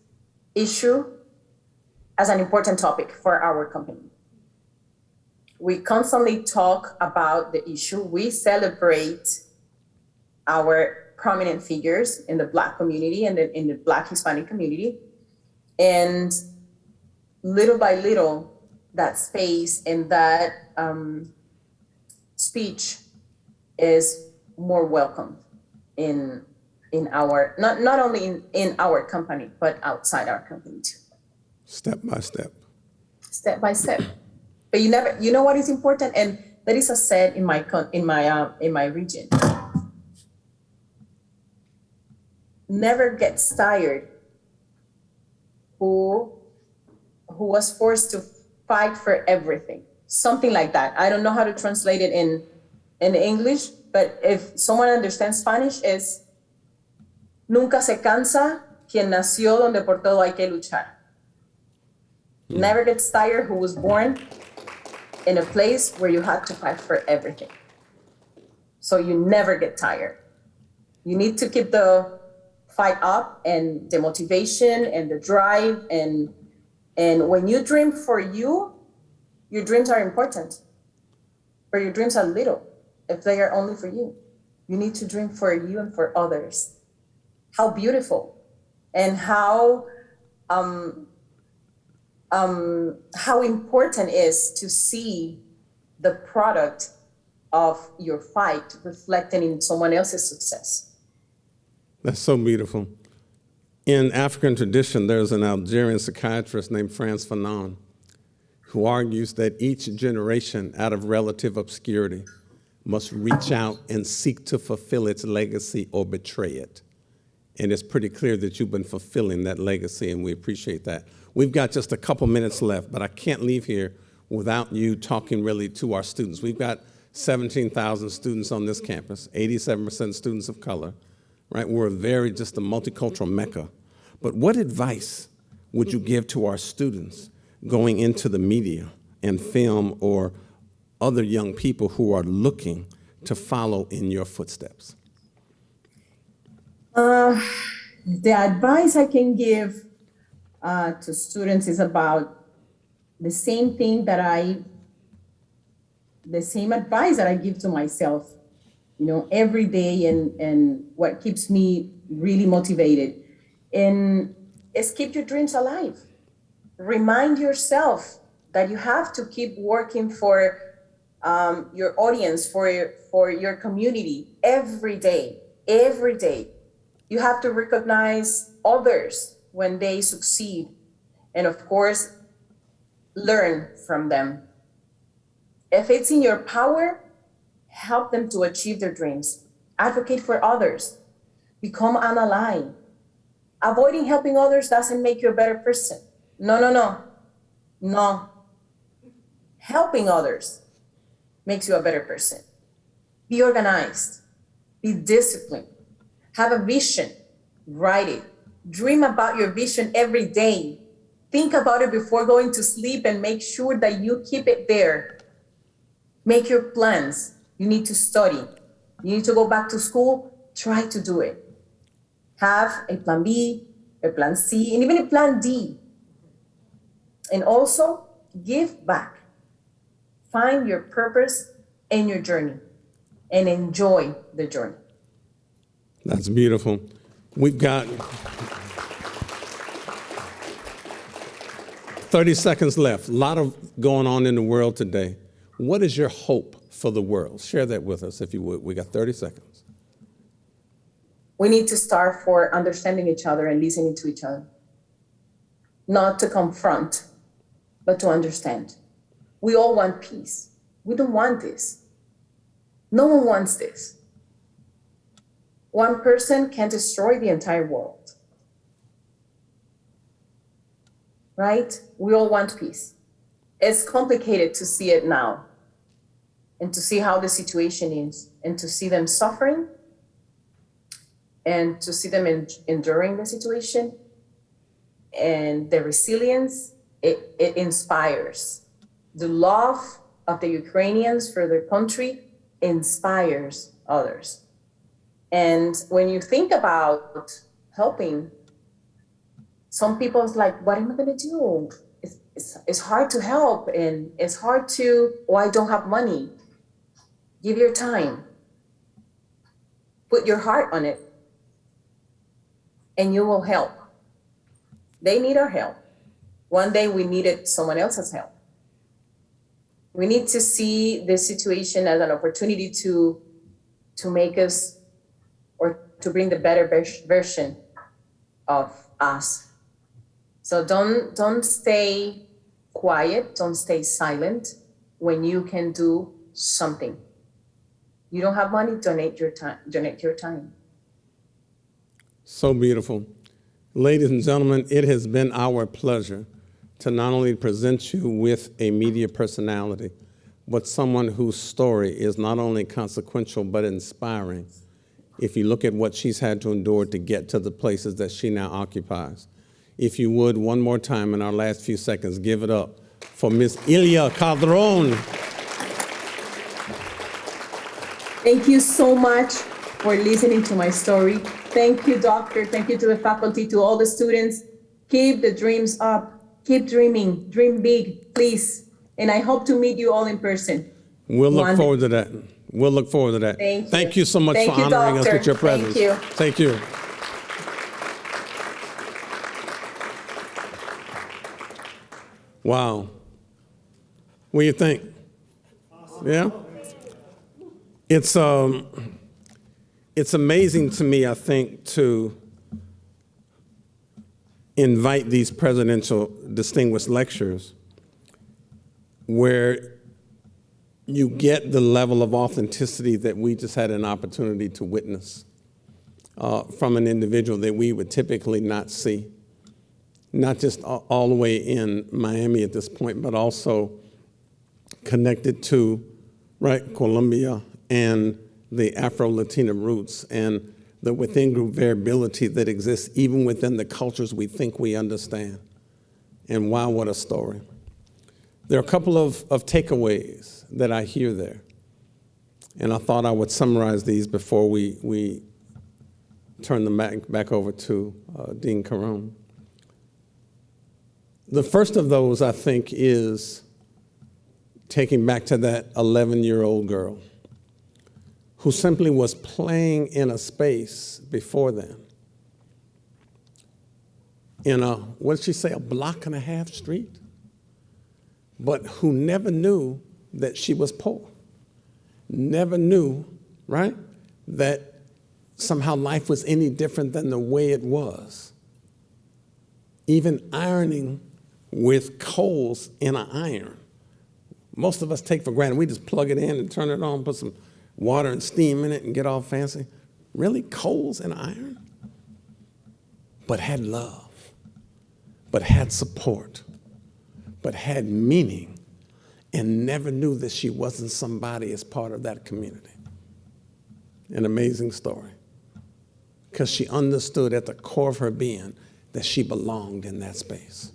issue as an important topic for our company. We constantly talk about the issue. We celebrate our prominent figures in the Black community and in the Black Hispanic community. And little by little, that space and that speech is more welcome in our, not only in our company, but outside our company too. Step by step. Step by step. But you know what is important, and that is a said in my region. Never gets tired who was forced to fight for everything. Something like that. I don't know how to translate it in English, but if someone understands Spanish, es nunca se cansa quien nació donde por todo hay que luchar. Never gets tired who was born in a place where you had to fight for everything. So you never get tired. You need to keep the fight up and the motivation and the drive. And when you dream for you, your dreams are important, but your dreams are little if they are only for you. You need to dream for you and for others. How beautiful and how important it is to see the product of your fight reflected in someone else's success. That's so beautiful. In African tradition, there's an Algerian psychiatrist named Frantz Fanon who argues that each generation out of relative obscurity must reach out and seek to fulfill its legacy or betray it. And it's pretty clear that you've been fulfilling that legacy, and we appreciate that. We've got just a couple minutes left, but I can't leave here without you talking really to our students. We've got 17,000 students on this campus, 87% students of color, right? We're just a multicultural mecca. But what advice would you give to our students going into the media and film or other young people who are looking to follow in your footsteps? The advice I can give to students is about the same advice that I give to myself, every day, and what keeps me really motivated. And is keep your dreams alive. Remind yourself that you have to keep working for your audience, for your community every day. You have to recognize others when they succeed, and of course, learn from them. If it's in your power, help them to achieve their dreams. Advocate for others. Become an ally. Avoiding helping others doesn't make you a better person. No. Helping others makes you a better person. Be organized. Be disciplined. Have a vision. Write it. Dream about your vision every day. Think about it before going to sleep and make sure that you keep it there. Make your plans. You need to study. You need to go back to school. Try to do it. Have a plan B, a plan C, and even a plan D. And also give back. Find your purpose in your journey and enjoy the journey. That's beautiful. We've got 30 seconds left. A lot of going on in the world today. What is your hope for the world? Share that with us, if you would. We got 30 seconds. We need to start for understanding each other and listening to each other. Not to confront, but to understand. We all want peace. We don't want this. No one wants this. One person can destroy the entire world. Right? We all want peace. It's complicated to see it now and to see how the situation is and to see them suffering and to see them enduring the situation and the resilience. It inspires. The love of the Ukrainians for their country inspires others. And when you think about helping, some people's like, what am I going to do? It's hard to help, and it's hard to, I don't have money. Give your time. Put your heart on it, and you will help. They need our help. One day we needed someone else's help. We need to see this situation as an opportunity to make us, or to bring the better version of us. So don't stay quiet, don't stay silent when you can do something. You don't have money, donate your time. So beautiful. Ladies and gentlemen, it has been our pleasure to not only present you with a media personality, but someone whose story is not only consequential but inspiring if you look at what she's had to endure to get to the places that she now occupies. If you would, one more time in our last few seconds, give it up for Ms. Ilia Calderón. Thank you so much for listening to my story. Thank you, doctor. Thank you to the faculty, to all the students. Keep the dreams up. Keep dreaming. Dream big, please. And I hope to meet you all in person. We'll look forward to that. We'll look forward to that. Thank you. Thank you so much for honoring us with your presence. Thank you. Thank you. Wow. What do you think? Awesome. Yeah? It's amazing to me, I think, to invite these presidential distinguished lectures where you get the level of authenticity that we just had an opportunity to witness from an individual that we would typically not see, not just all the way in Miami at this point, but also connected to, right, Colombia and the Afro-Latina roots and the within-group variability that exists even within the cultures we think we understand. And wow, what a story. There are a couple of takeaways that I hear there. And I thought I would summarize these before we turn them back over to Dean Calderón. The first of those, I think, is taking back to that 11-year-old girl who simply was playing in a space before then, in a, what did she say, a block-and-a-half street, but who never knew that she was poor, never knew, right, that somehow life was any different than the way it was. Even ironing with coals in an iron. Most of us take for granted, we just plug it in and turn it on, put some water and steam in it and get all fancy. Really, coals and iron? But had love, but had support, but had meaning, and never knew that she wasn't somebody as part of that community. An amazing story, because she understood at the core of her being that she belonged in that space.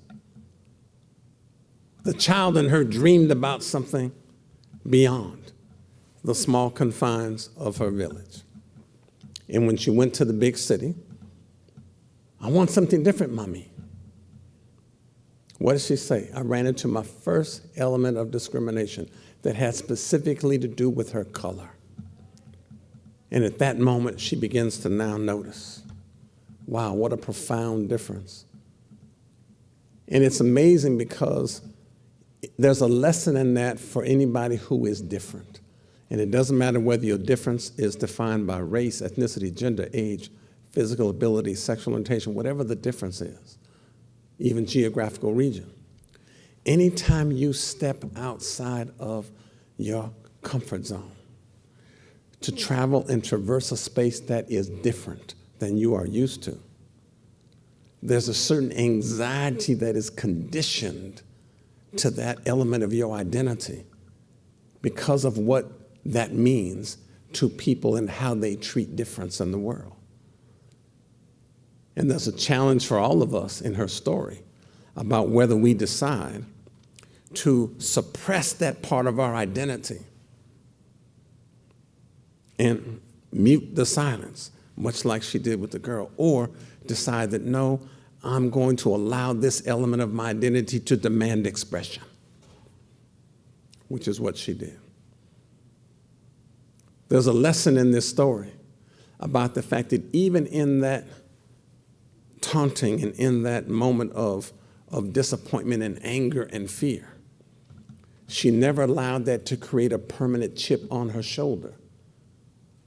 The child in her dreamed about something beyond the small confines of her village. And when she went to the big city, I want something different, mommy. What did she say? I ran into my first element of discrimination that had specifically to do with her color. And at that moment, she begins to now notice, wow, what a profound difference. And it's amazing because there's a lesson in that for anybody who is different. And it doesn't matter whether your difference is defined by race, ethnicity, gender, age, physical ability, sexual orientation, whatever the difference is, even geographical region. Anytime you step outside of your comfort zone to travel and traverse a space that is different than you are used to, there's a certain anxiety that is conditioned to that element of your identity because of what that means to people and how they treat difference in the world. And there's a challenge for all of us in her story about whether we decide to suppress that part of our identity and mute the silence, much like she did with the girl, or decide that, no, I'm going to allow this element of my identity to demand expression, which is what she did. There's a lesson in this story about the fact that even in that taunting and in that moment of disappointment and anger and fear, she never allowed that to create a permanent chip on her shoulder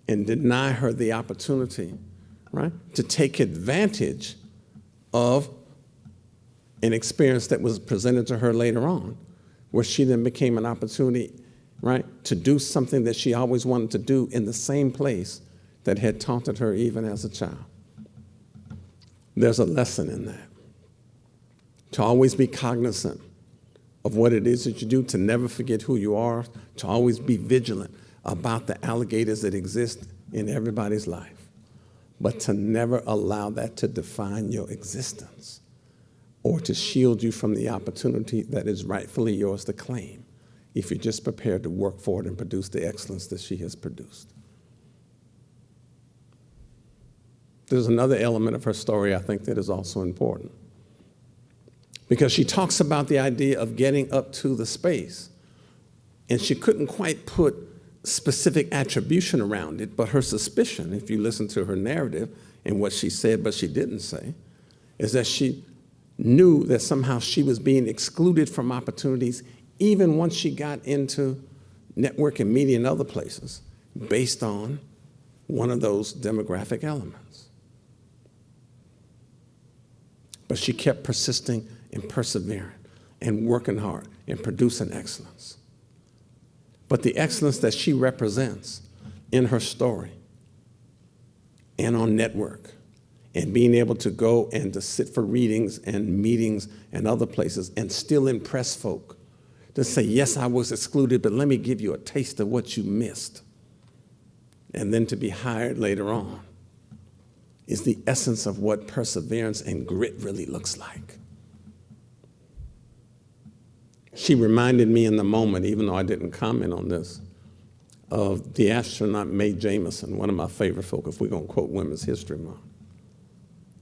and deny her the opportunity, right, to take advantage of an experience that was presented to her later on, where she then became an opportunity, right, to do something that she always wanted to do in the same place that had taunted her even as a child. there's a lesson in that. To always be cognizant of what it is that you do, to never forget who you are, to always be vigilant about the alligators that exist in everybody's life, but to never allow that to define your existence or to shield you from the opportunity that is rightfully yours to claim if you're just prepared to work for it and produce the excellence that she has produced. There's another element of her story I think that is also important, because she talks about the idea of getting up to the space, and she couldn't quite put specific attribution around it, but her suspicion, if you listen to her narrative and what she said but she didn't say, is that she knew that somehow she was being excluded from opportunities even once she got into network and media and other places based on one of those demographic elements. But she kept persisting and persevering and working hard and producing excellence. But the excellence that she represents in her story and on network and being able to go and to sit for readings and meetings and other places and still impress folk to say, yes, I was excluded, but let me give you a taste of what you missed, and then to be hired later on, is the essence of what perseverance and grit really looks like. She reminded me in the moment, even though I didn't comment on this, of the astronaut Mae Jemison, one of my favorite folk, if we're going to quote Women's History Month.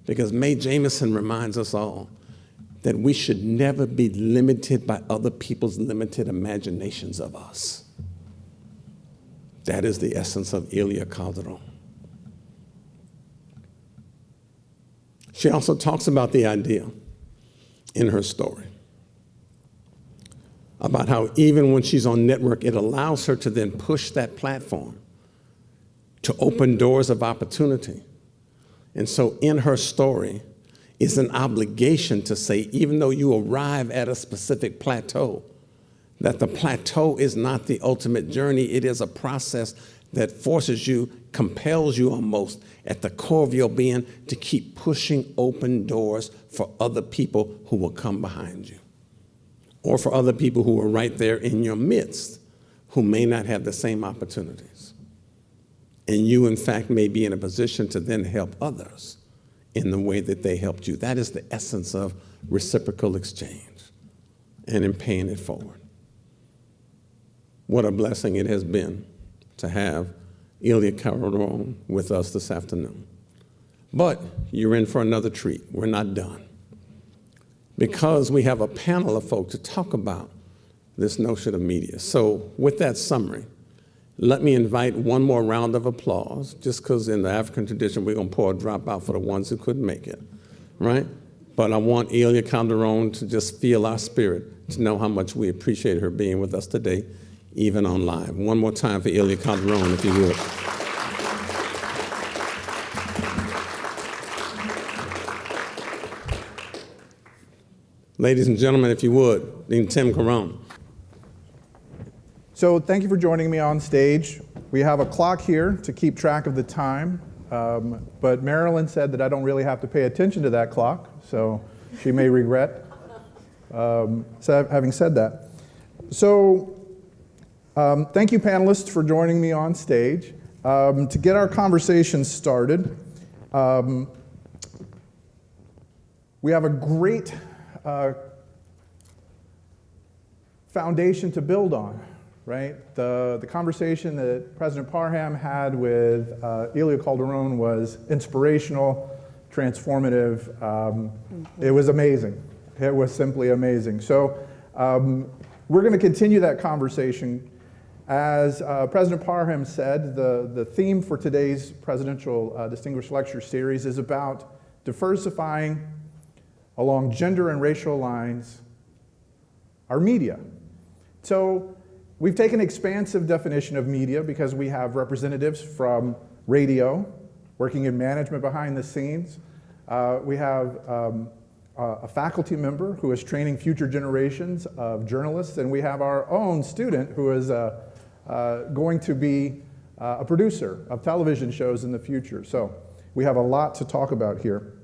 Because Mae Jemison reminds us all that we should never be limited by other people's limited imaginations of us. That is the essence of Ilia Calderón. She also talks about the idea in her story about how even when she's on network, it allows her to then push that platform to open doors of opportunity. And so in her story is an obligation to say, even though you arrive at a specific plateau, that the plateau is not the ultimate journey. It is a process that forces you, compels you almost at the core of your being to keep pushing open doors for other people who will come behind you, or for other people who are right there in your midst who may not have the same opportunities. And you, in fact, may be in a position to then help others in the way that they helped you. That is the essence of reciprocal exchange and in paying it forward. What a blessing it has been to have Ilia Calderón with us this afternoon. But you're in for another treat. We're not done, because we have a panel of folks to talk about this notion of media. So with that summary, let me invite one more round of applause, just because in the African tradition, we're going to pour a drop out for the ones who couldn't make it, right? But I want Ilia Calderón to just feel our spirit, to know how much we appreciate her being with us today, even on live. One more time for Ilia Calderón, if you would. Ladies and gentlemen, if you would, Dean Tim Caron. So thank you for joining me on stage. We have a clock here to keep track of the time, but Marilyn said that I don't really have to pay attention to that clock, so she may regret having said that. So thank you, panelists, for joining me on stage. To get our conversation started, we have a great foundation to build on, right? The conversation that President Parham had with Ilia Calderón was inspirational, transformative. It was amazing. It was simply amazing. So we're going to continue that conversation. As President Parham said, the theme for today's Presidential Distinguished Lecture Series is about diversifying along gender and racial lines our media. So we've taken an expansive definition of media because we have representatives from radio working in management behind the scenes. We have a faculty member who is training future generations of journalists, and we have our own student who is going to be a producer of television shows in the future. So we have a lot to talk about here.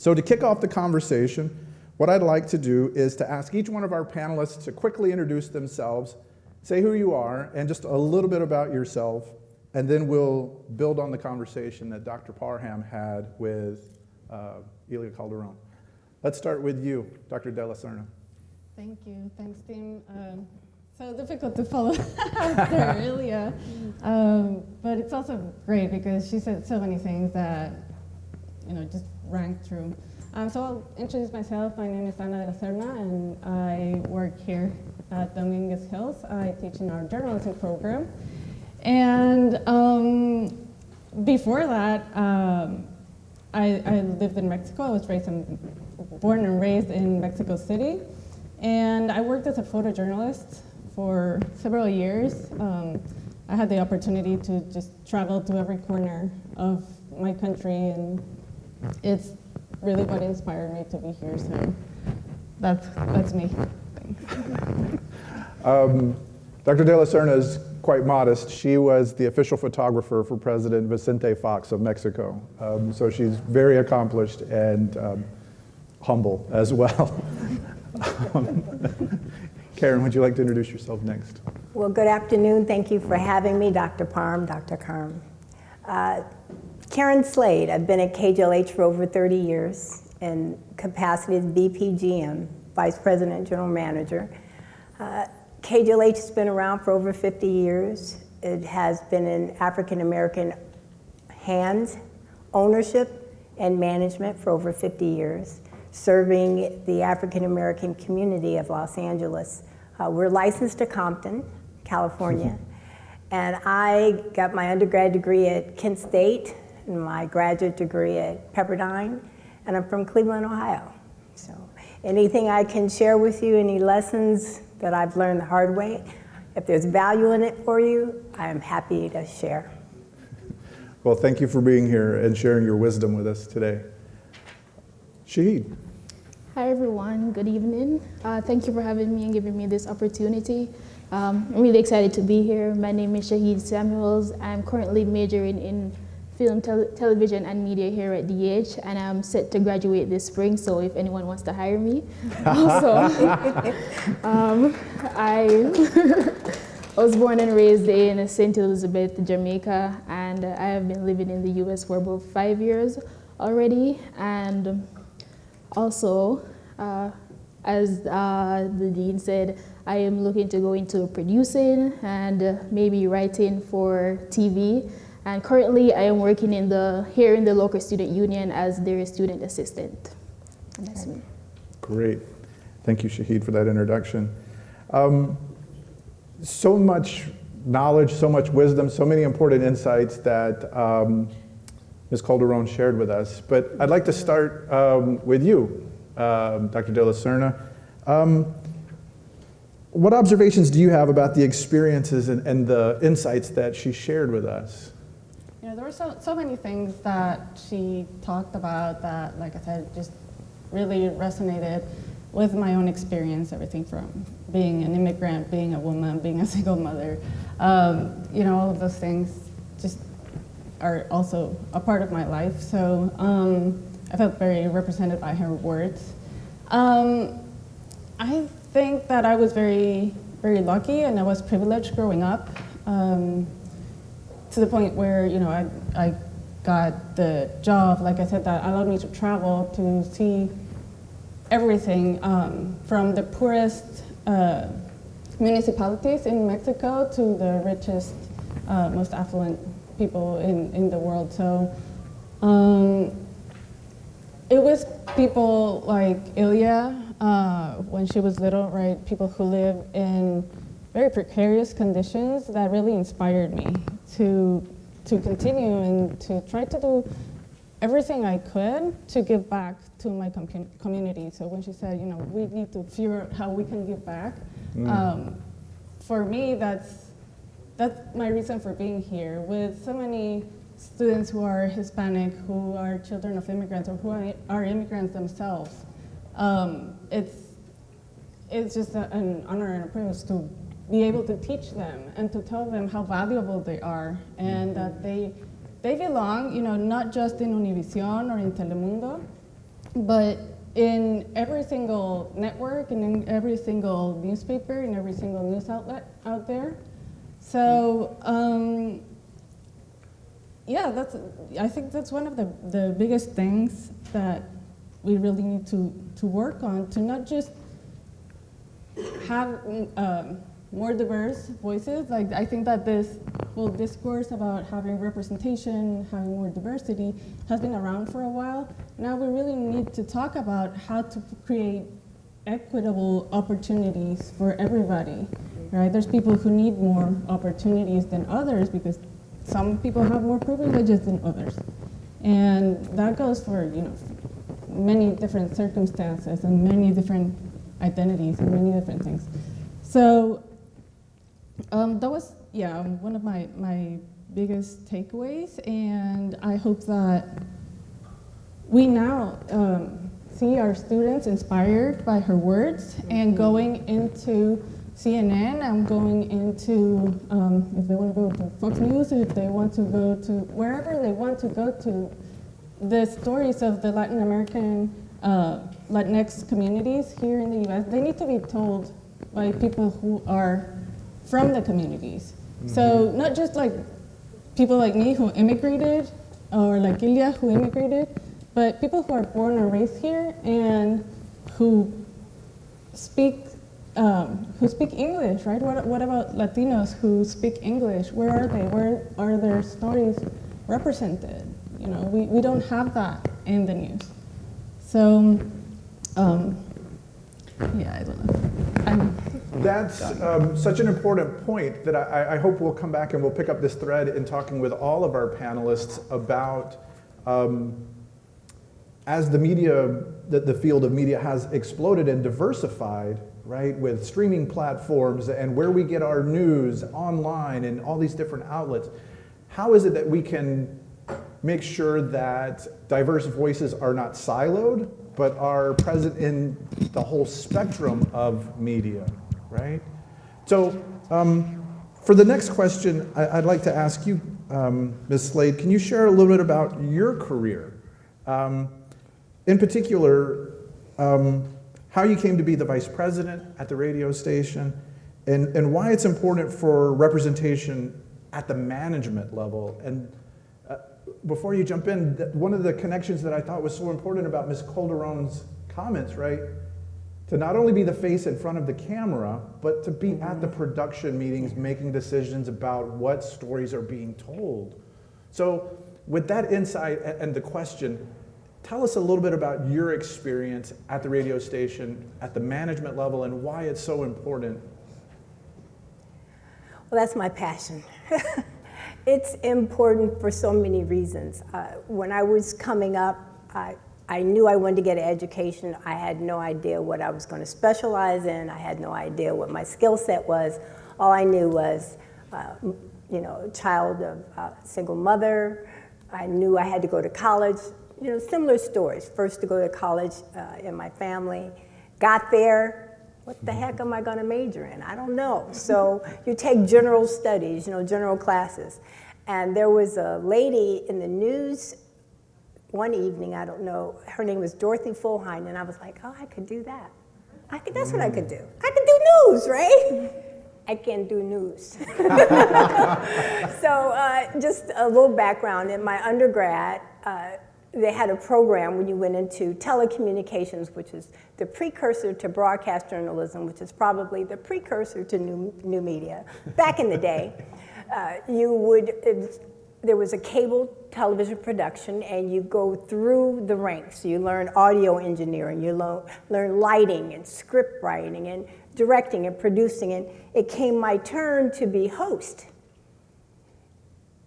So to kick off the conversation, what I'd like to do is to ask each one of our panelists to quickly introduce themselves, say who you are, and just a little bit about yourself, and then we'll build on the conversation that Dr. Parham had with Ilia Calderón. Let's start with you, Dr. De La Serna. Thank you. Thanks, team. So difficult to follow after Ilia, but it's also great because she said so many things that, just rang through. So I'll introduce myself. My name is Ana De La Serna, and I work here at Dominguez Hills. I teach in our journalism program. And before that, I lived in Mexico. I was born and raised in Mexico City. And I worked as a photojournalist for several years. I had the opportunity to just travel to every corner of my country, and it's really what inspired me to be here. So that's me. Thanks. Dr. De La Serna is quite modest. She was the official photographer for President Vicente Fox of Mexico. So she's very accomplished and humble as well. Karen, would you like to introduce yourself next? Well, good afternoon. Thank you for having me, Dr. Parham, Dr. Carm. Karen Slade. I've been at KGLH for over 30 years in capacity as BPGM, Vice President General Manager. KGLH has been around for over 50 years. It has been in African American hands, ownership, and management for over 50 years, serving the African American community of Los Angeles. We're licensed to Compton, California, and I got my undergrad degree at Kent State and my graduate degree at Pepperdine, and I'm from Cleveland, Ohio. So anything I can share with you, any lessons that I've learned the hard way, if there's value in it for you, I am happy to share. Well, thank you for being here and sharing your wisdom with us today. Shahid. Hi everyone, good evening. Thank you for having me and giving me this opportunity. I'm really excited to be here. My name is Shahid Samuels. I'm currently majoring in film, television, and media here at DH, and I'm set to graduate this spring, so if anyone wants to hire me. Also, I was born and raised in St. Elizabeth, Jamaica, and I have been living in the US for about 5 years already. And also, as the dean said, I am looking to go into producing and maybe writing for TV. And currently, I am working here in the local student union as their student assistant. And that's me. Great. Thank you, Shahid, for that introduction. So much knowledge, so much wisdom, so many important insights that Ms. Calderón shared with us. But I'd like to start with you, Dr. De La Serna. What observations do you have about the experiences and the insights that she shared with us? There were so many things that she talked about that, like I said, just really resonated with my own experience, everything from being an immigrant, being a woman, being a single mother. All of those things just are also a part of my life. So I felt very represented by her words. I think that I was very, very lucky and I was privileged growing up. To the point where, I got the job, like I said, that allowed me to travel to see everything from the poorest municipalities in Mexico to the richest, most affluent people in the world. So it was people like Ilia when she was little, right? People who live in very precarious conditions that really inspired me to continue and to try to do everything I could to give back to my community. So when she said, we need to figure out how we can give back, for me, that's my reason for being here. With so many students who are Hispanic, who are children of immigrants, or who are immigrants themselves, it's just an honor and a privilege to be able to teach them and to tell them how valuable they are and that they belong, not just in Univision or in Telemundo, but in every single network and in every single newspaper and every single news outlet out there. So yeah, I think that's one of the biggest things that we really need to work on, to not just have more diverse voices. Like, I think that this whole discourse about having representation, having more diversity, has been around for a while. Now we really need to talk about how to create equitable opportunities for everybody, right? There's people who need more opportunities than others because some people have more privileges than others. And that goes for, many different circumstances and many different identities and many different things. So that was, one of my biggest takeaways, and I hope that we now see our students inspired by her words and going into CNN, I'm going into, if they want to go to Fox News, if they want to go to wherever they want to go to, the stories of the Latin American Latinx communities here in the US, they need to be told by people who are from the communities. Mm-hmm. So not just like people like me who immigrated, or like Ilia who immigrated, but people who are born and raised here and who speak English, right? What about Latinos who speak English? Where are they? Where are their stories represented? We don't have that in the news. So, I don't know. That's such an important point that I hope we'll come back and we'll pick up this thread in talking with all of our panelists about as the media, the field of media has exploded and diversified, right, with streaming platforms and where we get our news online and all these different outlets, how is it that we can make sure that diverse voices are not siloed, but are present in the whole spectrum of media, right? So for the next question, I'd like to ask you, Ms. Slade, can you share a little bit about your career? In particular, how you came to be the vice president at the radio station, and why it's important for representation at the management level. And before you jump in, one of the connections that I thought was so important about Ms. Calderón's comments, right? To not only be the face in front of the camera, but to be at the production meetings making decisions about what stories are being told. So with that insight and the question, tell us a little bit about your experience at the radio station, at the management level, and why it's so important. Well, that's my passion. It's important for so many reasons. When I was coming up, I knew I wanted to get an education. I had no idea what I was going to specialize in. I had no idea what my skill set was. All I knew was, a child of a single mother. I knew I had to go to college. Similar stories. First to go to college in my family. Got there. What the heck am I going to major in? I don't know. So you take general studies, general classes. And there was a lady in the news one evening, I don't know, her name was Dorothy Fulhine, and I was like, oh, I could do that. That's what I could do. I could do news, right? I can't do news. So just a little background. In my undergrad, they had a program when you went into telecommunications, which is the precursor to broadcast journalism, which is probably the precursor to new media. Back in the day, there was a cable television production, and you go through the ranks. So you learn audio engineering, you learn lighting and script writing and directing and producing, and it came my turn to be host.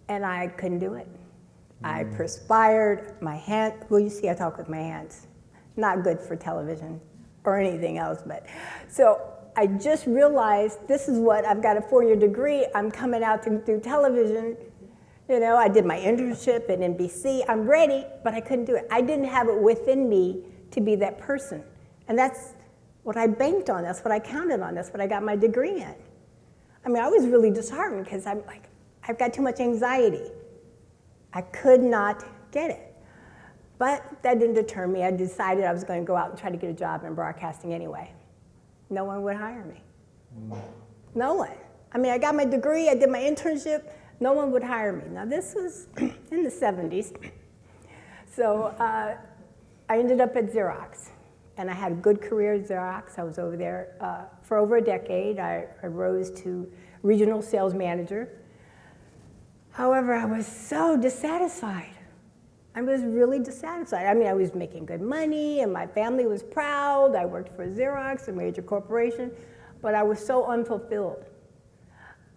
And I couldn't do it. I perspired, my hand, well, you see I talk with my hands. Not good for television or anything else, but. So I just realized this is what, I've got a 4-year degree, I'm coming out to do television. I did my internship at NBC, I'm ready, but I couldn't do it. I didn't have it within me to be that person. And that's what I banked on, that's what I counted on, that's what I got my degree in. I was really disheartened because I'm like, I've got too much anxiety. I could not get it. But that didn't deter me. I decided I was going to go out and try to get a job in broadcasting anyway. No one would hire me. No one. I mean, I got my degree, I did my internship, no one would hire me. Now, this was in the 70s. So I ended up at Xerox, and I had a good career at Xerox. I was over there for over a decade. I rose to regional sales manager. However, I was so dissatisfied. I was really dissatisfied. I mean, I was making good money, and my family was proud. I worked for Xerox, a major corporation, but I was so unfulfilled.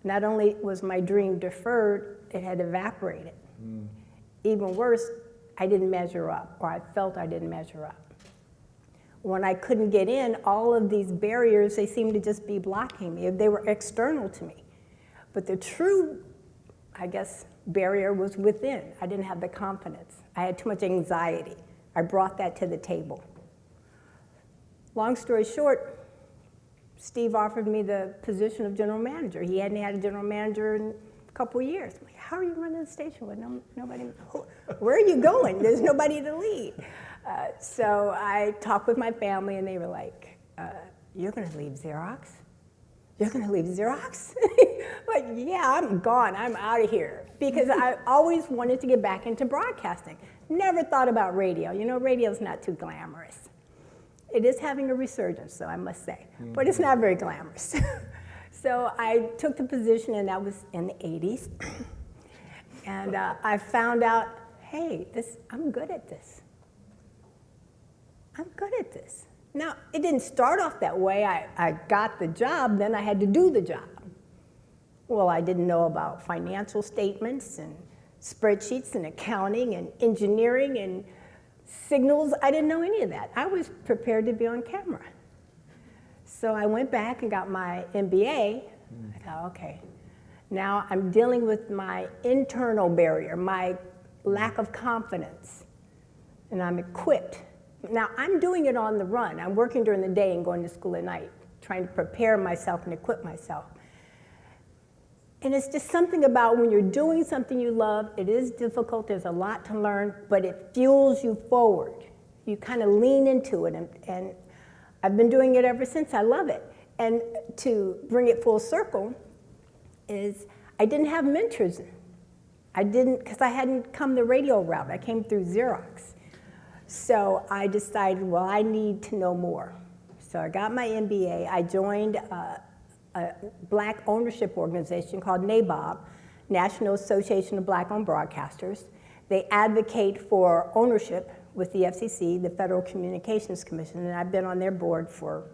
Not only was my dream deferred, it had evaporated. Even worse, I didn't measure up, or I felt I didn't measure up. When I couldn't get in, all of these barriers, they seemed to just be blocking me. They were external to me. But the true, I guess, barrier was within. I didn't have the confidence. I had too much anxiety. I brought that to the table. Long story short, Steve offered me the position of general manager. He hadn't had a general manager in a couple of years. I'm like, how are you running the station with nobody? Where are you going? There's nobody to lead. So I talked with my family, and they were like, you're going to leave Xerox? You're going to leave Xerox? Like, yeah, I'm gone. I'm out of here. Because I always wanted to get back into broadcasting. Never thought about radio. You know, radio's not too glamorous. It is having a resurgence, though, I must say, but it's not very glamorous. So I took the position, and that was in the 80s. And I found out, hey, I'm good at this. I'm good at this. Now, it didn't start off that way. I got the job, then I had to do the job. Well, I didn't know about financial statements and spreadsheets and accounting and engineering and signals. I didn't know any of that. I was prepared to be on camera. So I went back and got my MBA. I thought, okay, now I'm dealing with my internal barrier, my lack of confidence, and I'm equipped. Now, I'm doing it on the run. I'm working during the day and going to school at night, trying to prepare myself and equip myself. And it's just something about when you're doing something you love, it is difficult, there's a lot to learn, but it fuels you forward. You kind of lean into it, and I've been doing it ever since. I love it. And to bring it full circle is I didn't have mentors. Because I hadn't come the radio route. I came through Xerox. So I decided, well, I need to know more. So I got my MBA. I joined a Black ownership organization called NABOB, National Association of Black-Owned Broadcasters. They advocate for ownership with the FCC, the Federal Communications Commission, and I've been on their board for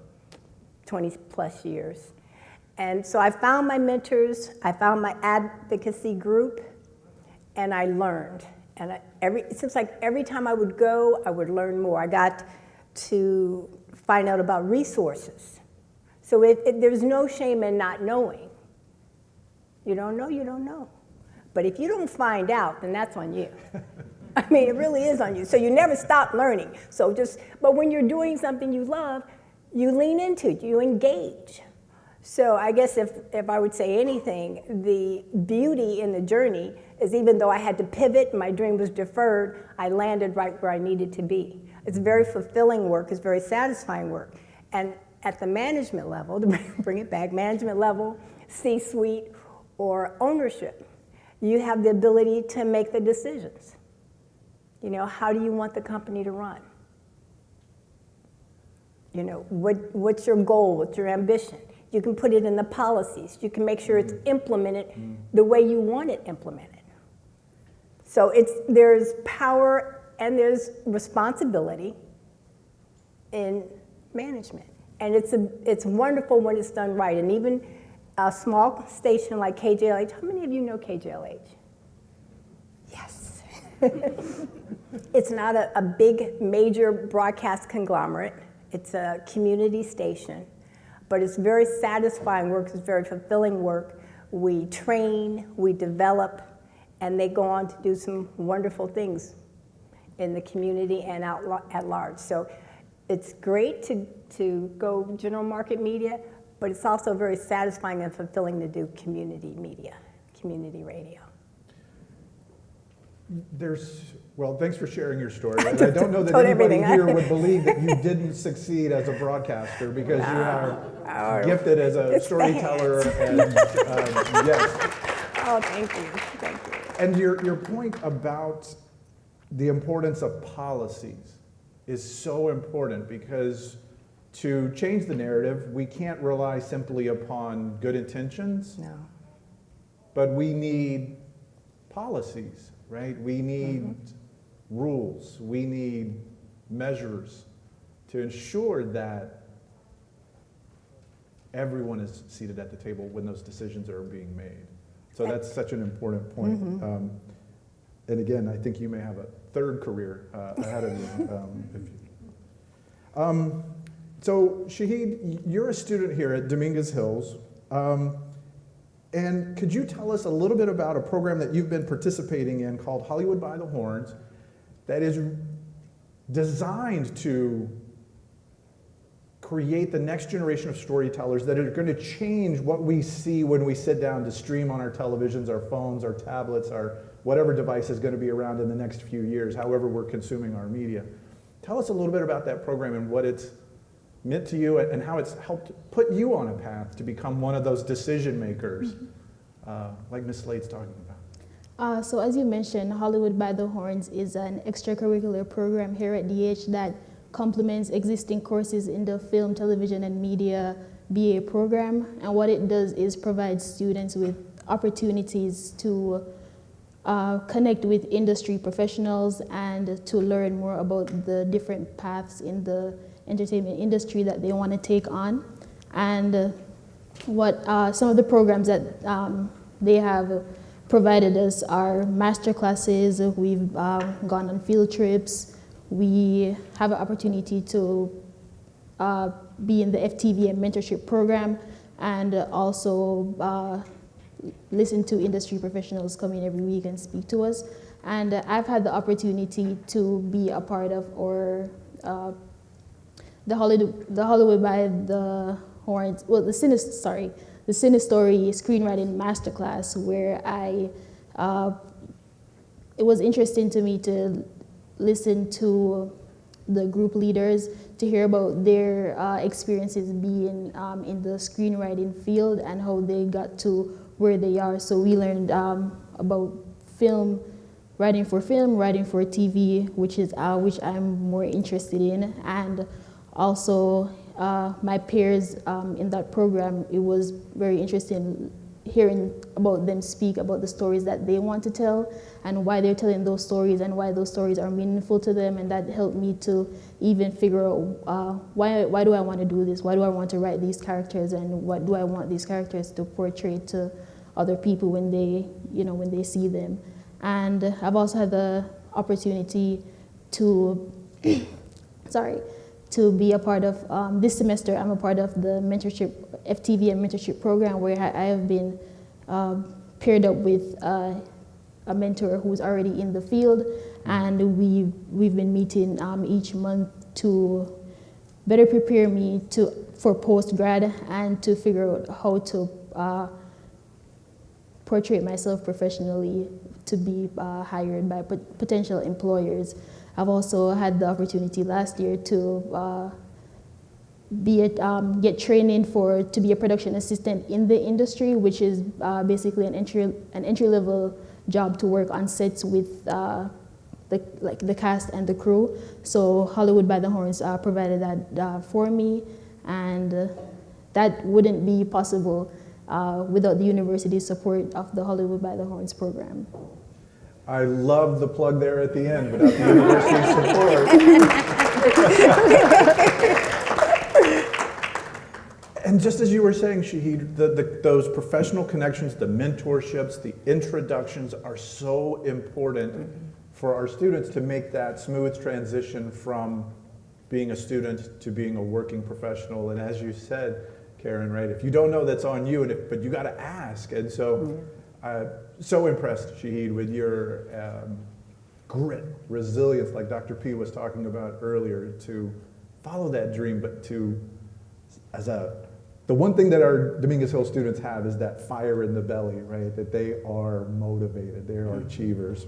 20 plus years. And so I found my mentors, I found my advocacy group, and I learned. And it seems like every time I would go, I would learn more. I got to find out about resources. So there's no shame in not knowing. You don't know, you don't know. But if you don't find out, then that's on you. I mean, it really is on you. So you never stop learning. But when you're doing something you love, you lean into it, you engage. So I guess if I would say anything, the beauty in the journey is even though I had to pivot and my dream was deferred, I landed right where I needed to be. It's very fulfilling work, it's very satisfying work. And at the management level, to bring it back, management level, C-suite, or ownership, you have the ability to make the decisions. You know, how do you want the company to run? You know, what's your goal? What's your ambition? You can put it in the policies. You can make sure it's implemented the way you want it implemented. So there's power and there's responsibility in management. And it's wonderful when it's done right. And even a small station like KJLH, how many of you know KJLH? Yes. It's not a big, major broadcast conglomerate. It's a community station. But it's very satisfying work, it's very fulfilling work. We train, we develop, and they go on to do some wonderful things in the community and at large. So it's great to go general market media, but it's also very satisfying and fulfilling to do community media, community radio. Well, thanks for sharing your story. And I don't know that Told anybody everything. here would believe that you didn't succeed as a broadcaster because you are gifted as a storyteller. And yes. Oh, thank you. Thank you. And your point about the importance of policies is so important because to change the narrative, we can't rely simply upon good intentions, No. but we need policies, right? We need rules, we need measures to ensure that everyone is seated at the table when those decisions are being made. So that's such an important point. And again, I think you may have a third career ahead of you. So Shahid, you're a student here at Dominguez Hills. And could you tell us a little bit about a program that you've been participating in called Hollywood by the Horns that is designed to create the next generation of storytellers that are going to change what we see when we sit down to stream on our televisions, our phones, our tablets, our whatever device is going to be around in the next few years, however we're consuming our media. Tell us a little bit about that program and what it's meant to you and how it's helped put you on a path to become one of those decision makers like Ms. Slade's talking about. So as you mentioned, Hollywood by the Horns is an extracurricular program here at DH that complements existing courses in the film, television, and media BA program. And what it does is provide students with opportunities to connect with industry professionals and to learn more about the different paths in the entertainment industry that they want to take on. And what some of the programs that they have provided us are master classes. We've gone on field trips. We have an opportunity to be in the FTV and mentorship program, and also listen to industry professionals come in every week and speak to us. And I've had the opportunity to be a part of the Hollywood by the Horns, well, the Cinestory screenwriting masterclass, where it was interesting to me to listen to the group leaders, to hear about their experiences being in the screenwriting field and how they got to where they are. So we learned about writing for TV, which I'm more interested in, and also my peers in that program. It was very interesting hearing about them speak about the stories that they want to tell and why they're telling those stories and why those stories are meaningful to them. And that helped me to even figure out why do I want to do this? Why do I want to write these characters? And what do I want these characters to portray to other people when they see them? And I've also had the opportunity to, to be a part of, this semester I'm a part of the mentorship, FTV and mentorship program, where I have been paired up with a mentor who's already in the field, and we've been meeting each month to better prepare me for post-grad and to figure out how to portray myself professionally to be hired by potential employers. I've also had the opportunity last year to get training to be a production assistant in the industry, which is basically an entry-level job to work on sets with the cast and the crew. So Hollywood by the Horns provided that for me, and that wouldn't be possible without the university's support of the Hollywood by the Horns program. I love the plug there at the end, without the university's support. And just as you were saying, Shahid, those professional connections, the mentorships, the introductions are so important for our students to make that smooth transition from being a student to being a working professional. And as you said, Karen, right, if you don't know, that's on you, but you got to ask. And so so impressed, Shahid, with your grit, resilience, like Dr. P was talking about earlier, to follow that dream, but the one thing that our Dominguez Hill students have is that fire in the belly, right? That they are motivated, they are achievers.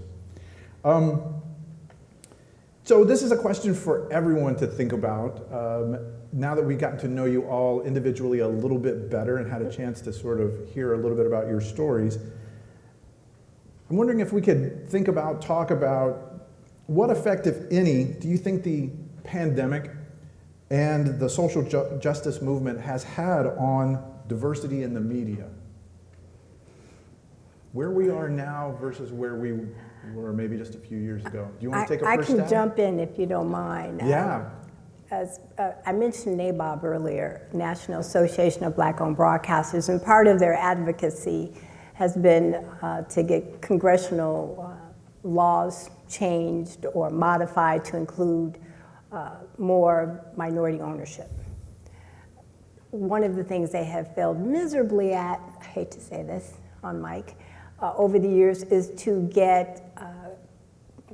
So this is a question for everyone to think about. Now that we've gotten to know you all individually a little bit better and had a chance to sort of hear a little bit about your stories, I'm wondering if we could talk about what effect, if any, do you think the pandemic and the social justice movement has had on diversity in the media? Where we are now versus where we were maybe just a few years ago. Do you want to take a first stab? I can jump in if you don't mind. Yeah. As I mentioned NABOB earlier, National Association of Black-Owned Broadcasters, and part of their advocacy has been to get congressional laws changed or modified to include more minority ownership. One of the things they have failed miserably at, I hate to say this on mic, over the years is to get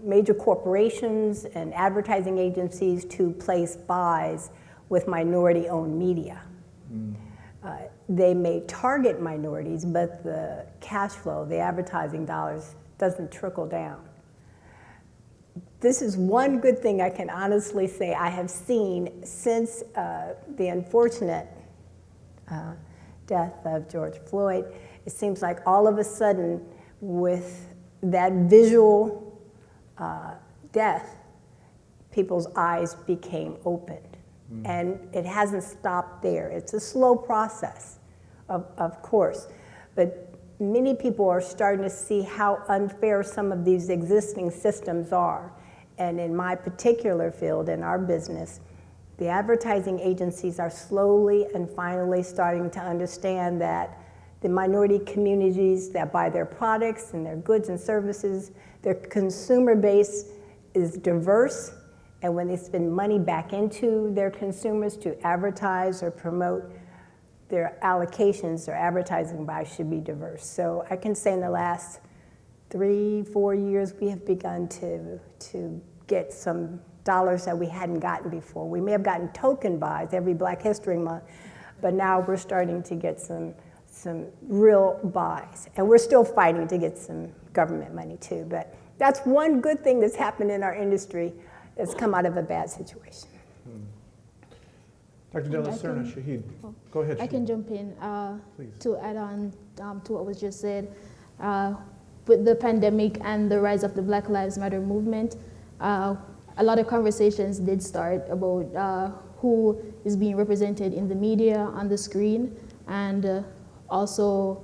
major corporations and advertising agencies to place buys with minority-owned media. They may target minorities, but the cash flow, the advertising dollars, doesn't trickle down. This is one good thing I can honestly say I have seen since the unfortunate death of George Floyd. It seems like all of a sudden, with that visual death, people's eyes became opened. And it hasn't stopped there. It's a slow process, of course, but many people are starting to see how unfair some of these existing systems are. And in my particular field, in our business, the advertising agencies are slowly and finally starting to understand that the minority communities that buy their products and their goods and services, their consumer base is diverse, and when they spend money back into their consumers to advertise or promote, their allocations or advertising buys should be diverse. So I can say in the last 3-4 years, we have begun to get some dollars that we hadn't gotten before. We may have gotten token buys every Black History Month, but now we're starting to get some real buys. And we're still fighting to get some government money too, but that's one good thing that's happened in our industry that's come out of a bad situation. Dr. Della Serna, Shahid, go ahead. I can jump in Please. to add on to what was just said. With the pandemic and the rise of the Black Lives Matter movement, a lot of conversations did start about who is being represented in the media, on the screen, and also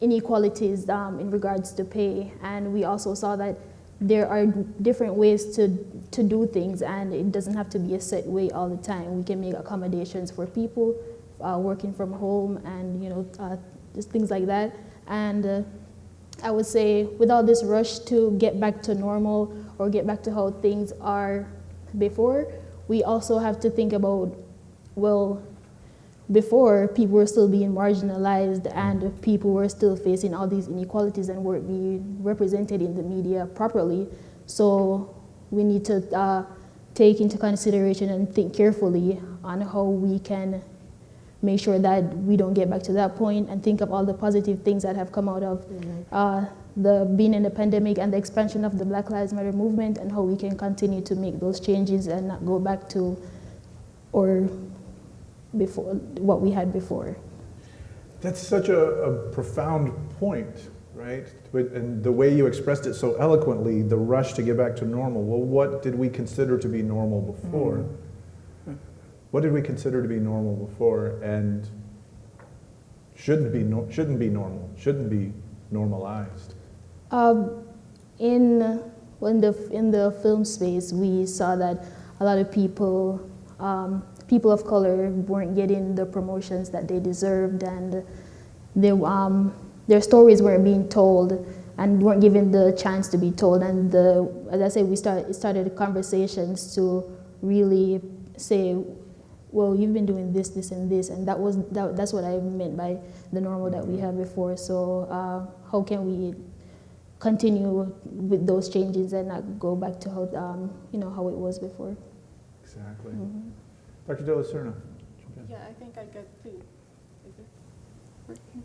inequalities in regards to pay. And we also saw that there are different ways to do things, and it doesn't have to be a set way all the time. We can make accommodations for people working from home, and just things like that. And I would say, with all this rush to get back to normal or get back to how things are before, we also have to think about, well, before, people were still being marginalized and people were still facing all these inequalities and weren't being represented in the media properly. So we need to take into consideration and think carefully on how we can make sure that we don't get back to that point, and think of all the positive things that have come out of the being in the pandemic and the expansion of the Black Lives Matter movement, and how we can continue to make those changes and not go back to or before what we had before. That's such a profound point, right? And the way you expressed it so eloquently, the rush to get back to normal. Well, what did we consider to be normal before? What did we consider to be normal before, and shouldn't be normal, shouldn't be normalized? In the film space, we saw that a lot of people of color weren't getting the promotions that they deserved, and their stories weren't being told and weren't given the chance to be told. And as I say, we started conversations to really say, well, you've been doing this, this, and this, and that's what I meant by the normal that we had before. So how can we continue with those changes and not go back to how it was before? Exactly. Dr. Della Serna. Yeah, I think I got two. Is it working?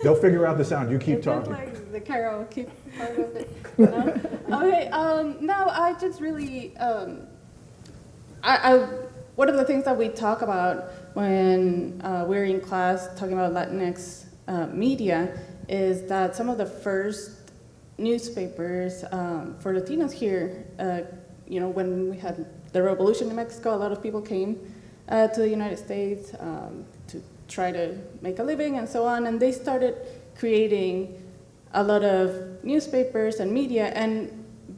They'll figure out the sound. You keep It's talking. like the karaoke part of it. You know? Okay. No, I just really. One of the things that we talk about when we're in class talking about Latinx media is that some of the first newspapers for Latinos here, when we had the revolution in Mexico, a lot of people came to the United States to try to make a living and so on, and they started creating a lot of newspapers and media, and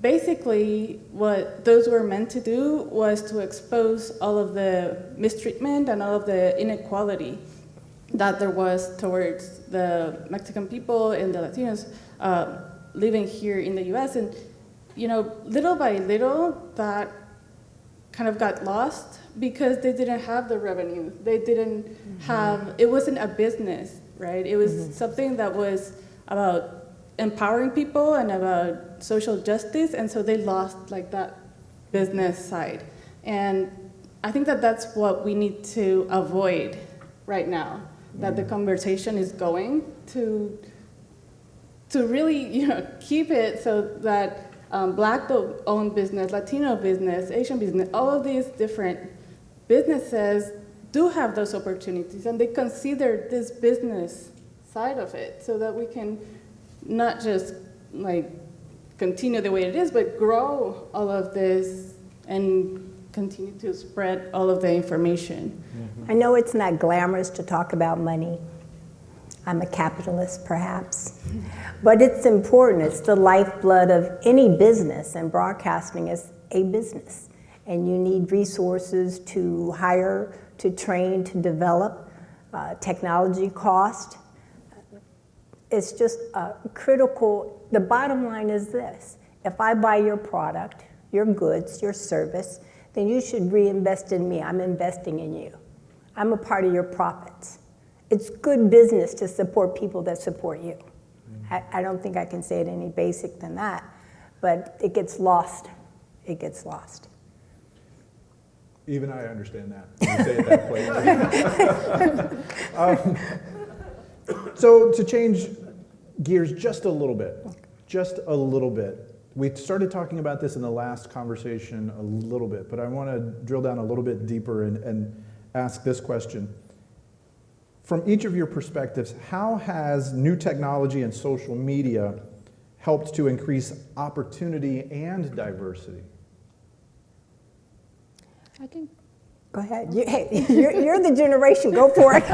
basically what those were meant to do was to expose all of the mistreatment and all of the inequality that there was towards the Mexican people and the Latinos living here in the US. And little by little, that kind of got lost because they didn't have the revenue. They didn't have, it wasn't a business, right? It was something that was about empowering people and about social justice, and so they lost like that business side. And I think that that's what we need to avoid right now, that the conversation is going to really keep it so that Black-owned business, Latino business, Asian business, all of these different businesses do have those opportunities, and they consider this business side of it so that we can not just like continue the way it is, but grow all of this and continue to spread all of the information. I know it's not glamorous to talk about money. I'm a capitalist, perhaps. But it's important. It's the lifeblood of any business, and broadcasting is a business. And you need resources to hire, to train, to develop, technology cost. It's just critical. The bottom line is this. If I buy your product, your goods, your service, then you should reinvest in me. I'm investing in you. I'm a part of your profits. It's good business to support people that support you. I don't think I can say it any basic than that, but it gets lost. It gets lost. Even I understand that. You say it that plainly. So to change gears just a little bit, we started talking about this in the last conversation a little bit, but I want to drill down a little bit deeper and ask this question. From each of your perspectives, how has new technology and social media helped to increase opportunity and diversity? I can. Go ahead. You're the generation. Go for it.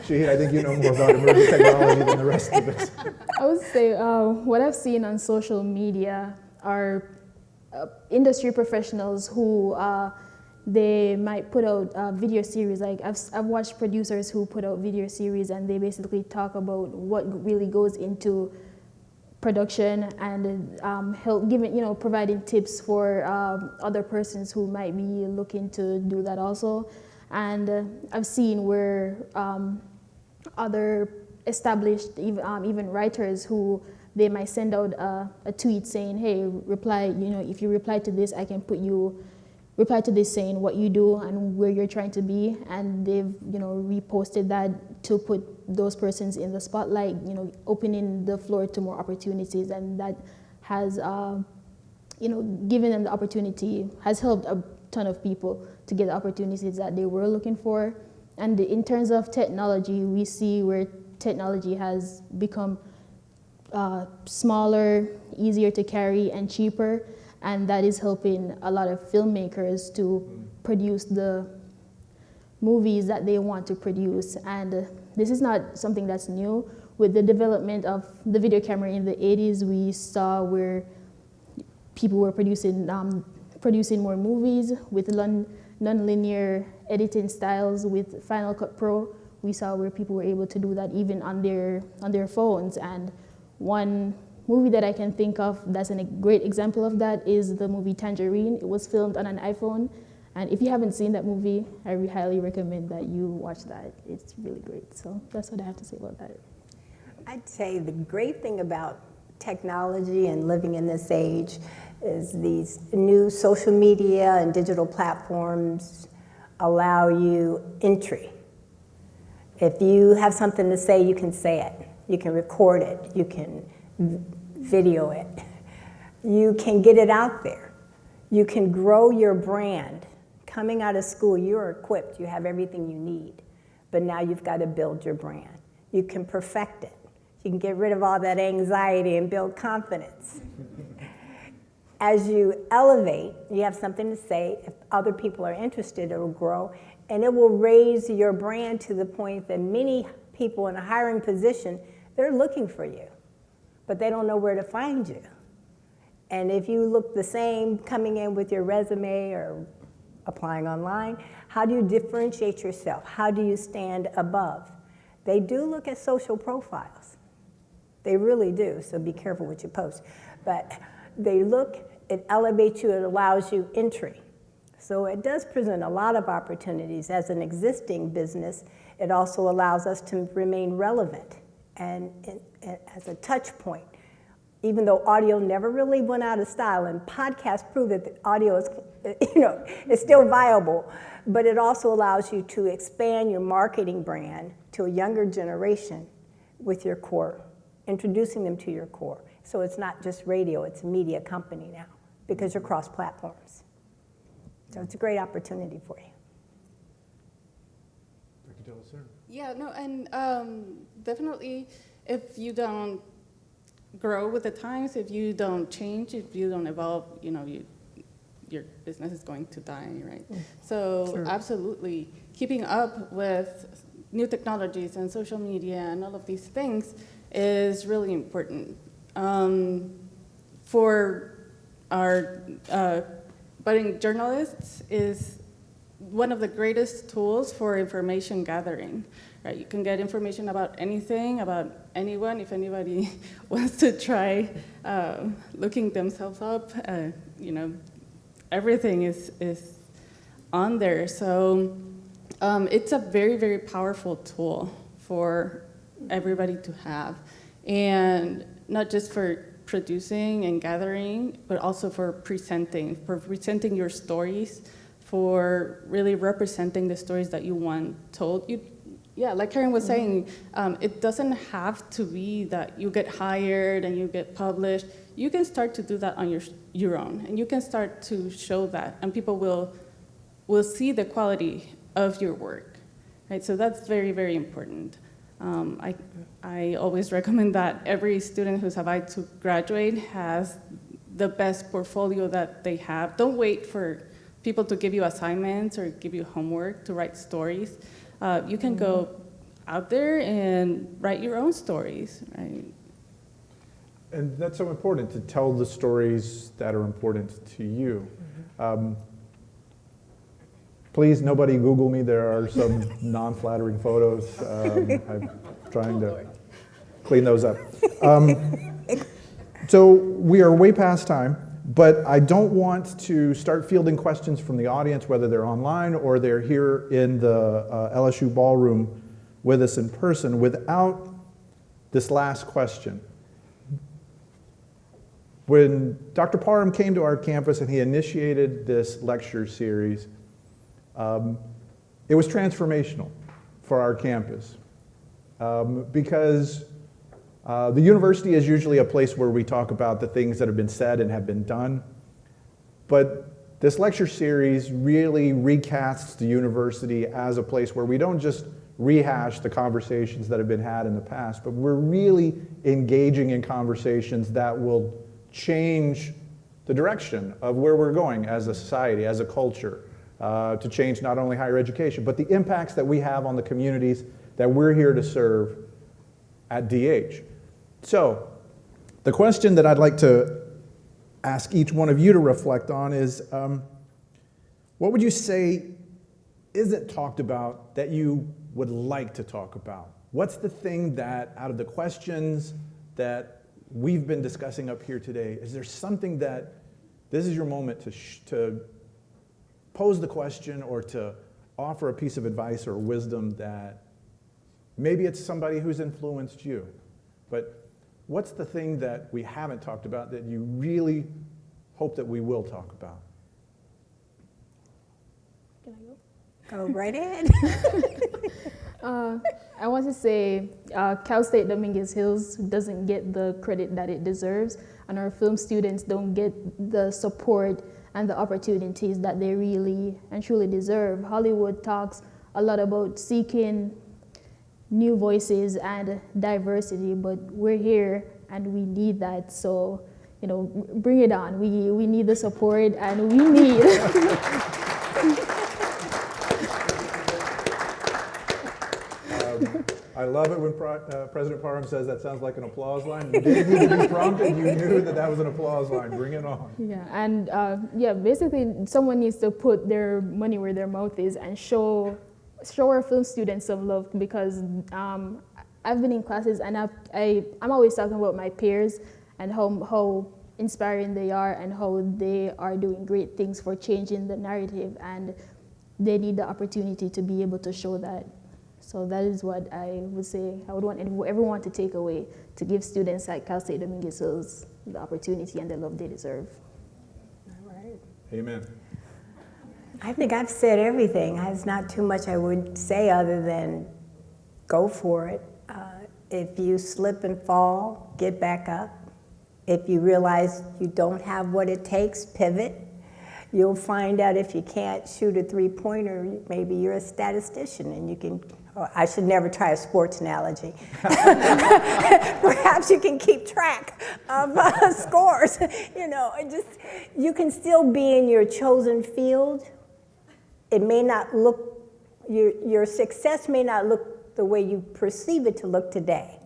Shahid, I think you know more about emerging technology than the rest of us. I would say what I've seen on social media are industry professionals who they might put out video series. Like I've watched producers who put out video series, and they basically talk about what really goes into production and providing tips for other persons who might be looking to do that also. And I've seen where other established even writers who they might send out a tweet saying, hey, reply, if you reply to this, I can put you reply to this saying what you do and where you're trying to be, and they've reposted that to put those persons in the spotlight, opening the floor to more opportunities, and that has given them the opportunity, has helped a ton of people to get the opportunities that they were looking for. And in terms of technology, we see where technology has become smaller, easier to carry, and cheaper. And that is helping a lot of filmmakers to produce the movies that they want to produce. And this is not something that's new. With the development of the video camera in the 80s, we saw where people were producing more movies with non-linear editing styles with Final Cut Pro. We saw where people were able to do that even on their phones. And one movie that I can think of that's a great example of that is the movie Tangerine. It was filmed on an iPhone, and if you haven't seen that movie, I highly recommend that you watch that. It's really great. So that's what I have to say about that. I'd say the great thing about technology and living in this age is these new social media and digital platforms allow you entry. If you have something to say, you can say it. You can record it. You can video it. You can get it out there. You can grow your brand. Coming out of school, you're equipped. You have everything you need. But now you've got to build your brand. You can perfect it. You can get rid of all that anxiety and build confidence. As you elevate, you have something to say. If other people are interested, it will grow. And it will raise your brand to the point that many people in a hiring position, they're looking for you, but they don't know where to find you. And if you look the same coming in with your resume or applying online, how do you differentiate yourself? How do you stand above? They do look at social profiles. They really do, so be careful what you post. But they look, it elevates you, it allows you entry. So it does present a lot of opportunities. As an existing business, it also allows us to remain relevant and as a touch point. Even though audio never really went out of style, and podcasts prove that the audio is, is still viable, but it also allows you to expand your marketing brand to a younger generation with your core, introducing them to your core. So it's not just radio, it's a media company now, because you're cross-platforms. So it's a great opportunity for you. Dr. Delisar. Yeah, no, and definitely if you don't grow with the times, if you don't change, if you don't evolve, your business is going to die, right? So Sure. Absolutely, keeping up with new technologies and social media and all of these things is really important. For our budding journalists is one of the greatest tools for information gathering, right? You can get information about anything, about anyone. If anybody wants to try looking themselves up, everything is on there. So it's a very, very powerful tool for everybody to have. And not just for producing and gathering, but also for presenting your stories, for really representing the stories that you want told. Like Karen was saying, it doesn't have to be that you get hired and you get published. You can start to do that on your own, and you can start to show that, and people will see the quality of your work, right? So that's very, very important. I always recommend that every student who's about to graduate has the best portfolio that they have. Don't wait for people to give you assignments or give you homework to write stories. You can go out there and write your own stories, right? And that's so important, to tell the stories that are important to you. Please, nobody Google me. There are some non-flattering photos. I'm trying to clean those up. So we are way past time, but I don't want to start fielding questions from the audience, whether they're online or they're here in the LSU ballroom with us in person, without this last question. When Dr. Parham came to our campus and he initiated this lecture series, it was transformational for our campus because the university is usually a place where we talk about the things that have been said and have been done. But this lecture series really recasts the university as a place where we don't just rehash the conversations that have been had in the past, but we're really engaging in conversations that will change the direction of where we're going as a society, as a culture. To change not only higher education, but the impacts that we have on the communities that we're here to serve at DH. So, the question that I'd like to ask each one of you to reflect on is, what would you say isn't talked about that you would like to talk about? What's the thing that, out of the questions that we've been discussing up here today, is there something that this is your moment to pose the question or to offer a piece of advice or wisdom that maybe it's somebody who's influenced you, but what's the thing that we haven't talked about that you really hope that we will talk about? Can I go? Go right ahead. I want to say Cal State Dominguez Hills doesn't get the credit that it deserves, and our film students don't get the support and the opportunities that they really and truly deserve. Hollywood talks a lot about seeking new voices and diversity, but we're here and we need that. So, you know, bring it on. We need the support, and we need. I love it when President Parham says that sounds like an applause line. You didn't need to be prompted. You knew that that was an applause line. Bring it on. Yeah, and basically someone needs to put their money where their mouth is and show our film students some love, because I've been in classes and I'm always talking about my peers and how inspiring they are and how they are doing great things for changing the narrative, and they need the opportunity to be able to show that. So that is what I would say I would want everyone to take away, to give students at Cal State Dominguez Hills the opportunity and the love they deserve. All right. Amen. I think I've said everything. There's not too much I would say other than go for it. If you slip and fall, get back up. If you realize you don't have what it takes, pivot. You'll find out if you can't shoot a three-pointer, maybe you're a statistician and you can, I should never try a sports analogy. Perhaps you can keep track of scores. You know, you can still be in your chosen field. It may not look, your success may not look the way you perceive it to look today.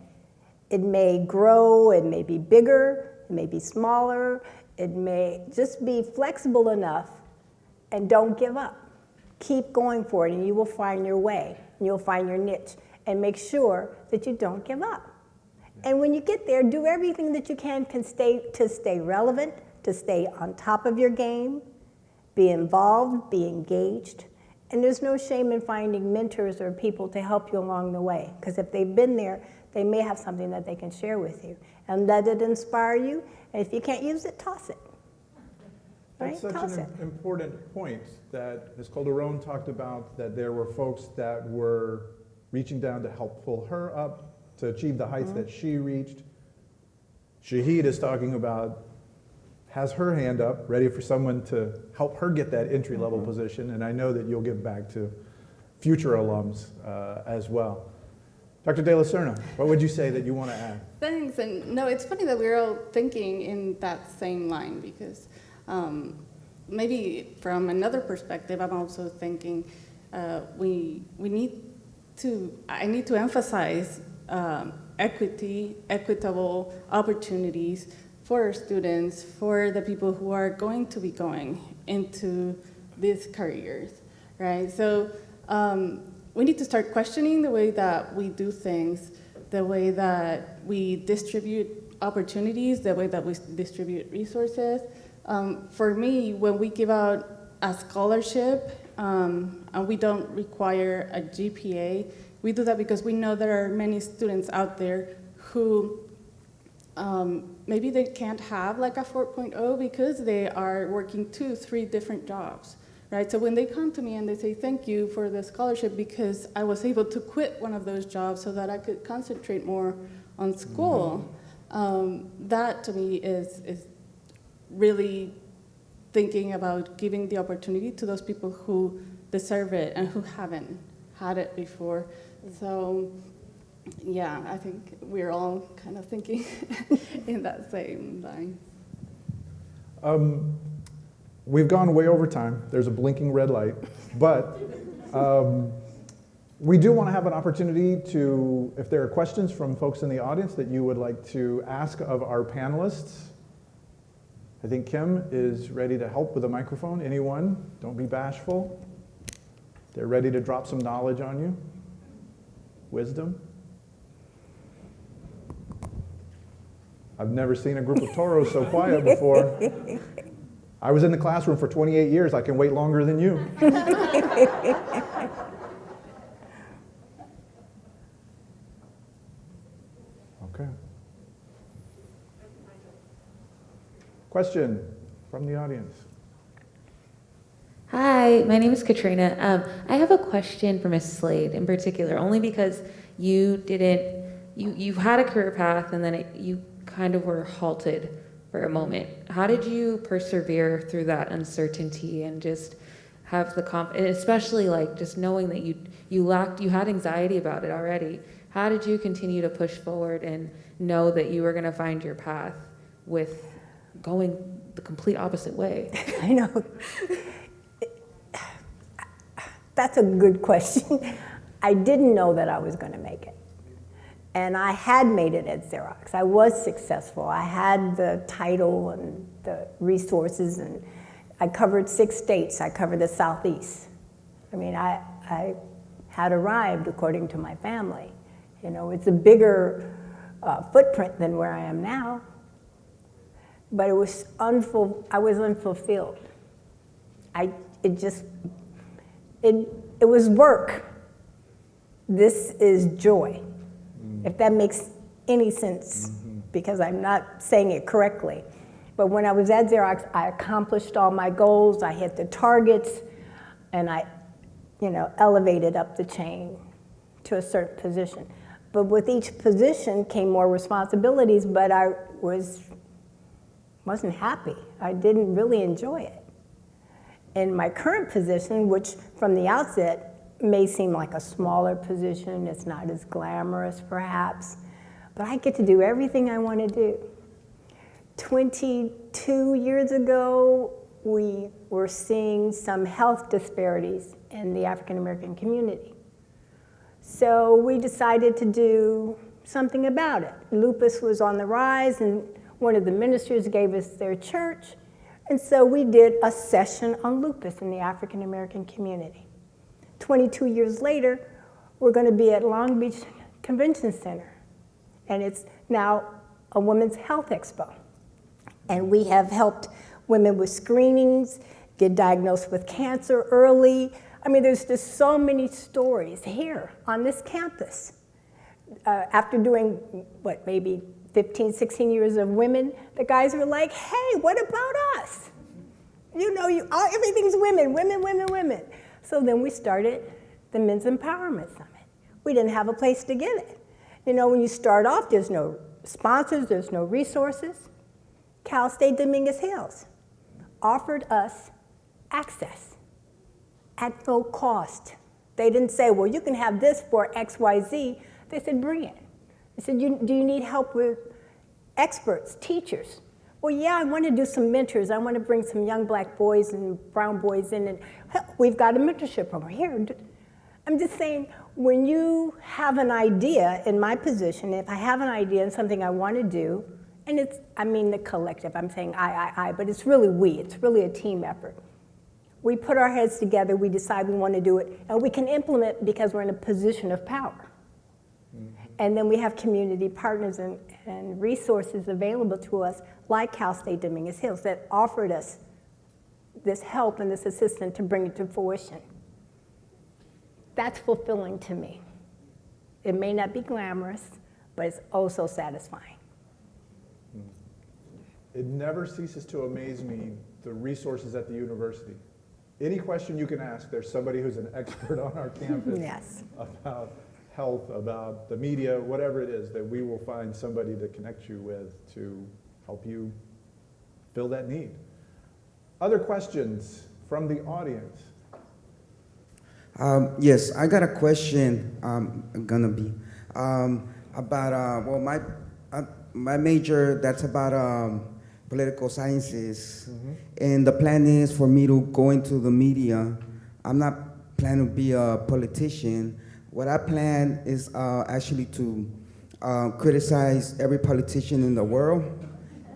It may grow, it may be bigger, it may be smaller, it may just be flexible enough, and don't give up. Keep going for it, and you will find your way, and you'll find your niche, and make sure that you don't give up. And when you get there, do everything that you can to stay relevant, to stay on top of your game, be involved, be engaged. And there's no shame in finding mentors or people to help you along the way, because if they've been there, they may have something that they can share with you. And let it inspire you, and if you can't use it, toss it. Right? That's such an important point that Ms. Calderón talked about, that there were folks that were reaching down to help pull her up to achieve the heights that she reached. Shahid is talking about, has her hand up, ready for someone to help her get that entry-level position, and I know that you'll give back to future alums as well. Dr. De La Serna, what would you say that you want to add? Thanks, and no, it's funny that we're all thinking in that same line, because maybe from another perspective, I'm also thinking I need to emphasize equitable opportunities for our students, for the people who are going to be going into these careers, right? So we need to start questioning the way that we do things, the way that we distribute opportunities, the way that we distribute resources. For me, when we give out a scholarship and we don't require a GPA, we do that because we know there are many students out there who maybe they can't have like a 4.0 because they are working 2-3 different jobs, right? So when they come to me and they say, thank you for the scholarship because I was able to quit one of those jobs so that I could concentrate more on school, that to me is really thinking about giving the opportunity to those people who deserve it and who haven't had it before. So yeah, I think we're all kind of thinking in that same line. We've gone way over time. There's a blinking red light, but we do want to have an opportunity to, if there are questions from folks in the audience that you would like to ask of our panelists. I think Kim is ready to help with a microphone. Anyone? Don't be bashful. They're ready to drop some knowledge on you. Wisdom. I've never seen a group of toros so quiet before. I was in the classroom for 28 years. I can wait longer than you. Okay. Question from the audience. Hi, my name is Katrina. I have a question for Ms. Slade in particular, only because you had a career path and then you kind of were halted for a moment. How did you persevere through that uncertainty and just have the especially like just knowing that you had anxiety about it already? How did you continue to push forward and know that you were going to find your path with going the complete opposite way? I know. That's a good question. I didn't know that I was going to make it. And I had made it at Xerox. I was successful. I had the title and the resources, and I covered 6 states. I covered the Southeast. I mean, I had arrived according to my family. You know, it's a bigger footprint than where I am now. But it was I was unfulfilled. It was work. This is joy, if that makes any sense, because I'm not saying it correctly. But when I was at Xerox, I accomplished all my goals, I hit the targets, and I, elevated up the chain to a certain position. But with each position came more responsibilities, but I wasn't happy. I didn't really enjoy it. In my current position, which from the outset may seem like a smaller position, it's not as glamorous perhaps, but I get to do everything I want to do. 22 years ago, we were seeing some health disparities in the African American community. So we decided to do something about it. Lupus was on the rise, and one of the ministers gave us their church. And so we did a session on lupus in the African American community. 22 years later, we're going to be at Long Beach Convention Center. And it's now a women's health expo. And we have helped women with screenings, get diagnosed with cancer early. I mean, there's just so many stories here on this campus. After doing, maybe 15, 16 years of women, the guys were like, hey, what about us? Everything's women, women, women, women. So then we started the Men's Empowerment Summit. We didn't have a place to get it. When you start off, there's no sponsors, there's no resources. Cal State Dominguez Hills offered us access at no cost. They didn't say, well, you can have this for XYZ. They said, bring it. They said, do you need help with experts, teachers? Well, yeah, I want to do some mentors. I want to bring some young black boys and brown boys in, and we've got a mentorship program here. I'm just saying, when you have an idea, in my position, if I have an idea and something I want to do, and the collective, I'm saying I, but it's really we, it's really a team effort. We put our heads together, we decide we want to do it, and we can implement because we're in a position of power. And then we have community partners and resources available to us, like Cal State Dominguez Hills, that offered us this help and this assistance to bring it to fruition. That's fulfilling to me. It may not be glamorous, but it's also satisfying. It never ceases to amaze me, the resources at the university. Any question you can ask, there's somebody who's an expert on our campus Yes. about health, about the media, whatever it is, that we will find somebody to connect you with to help you fill that need. Other questions from the audience? Yes, I got a question. About my major, that's about political sciences, and the plan is for me to go into the media. I'm not planning to be a politician. What I plan is actually to criticize every politician in the world,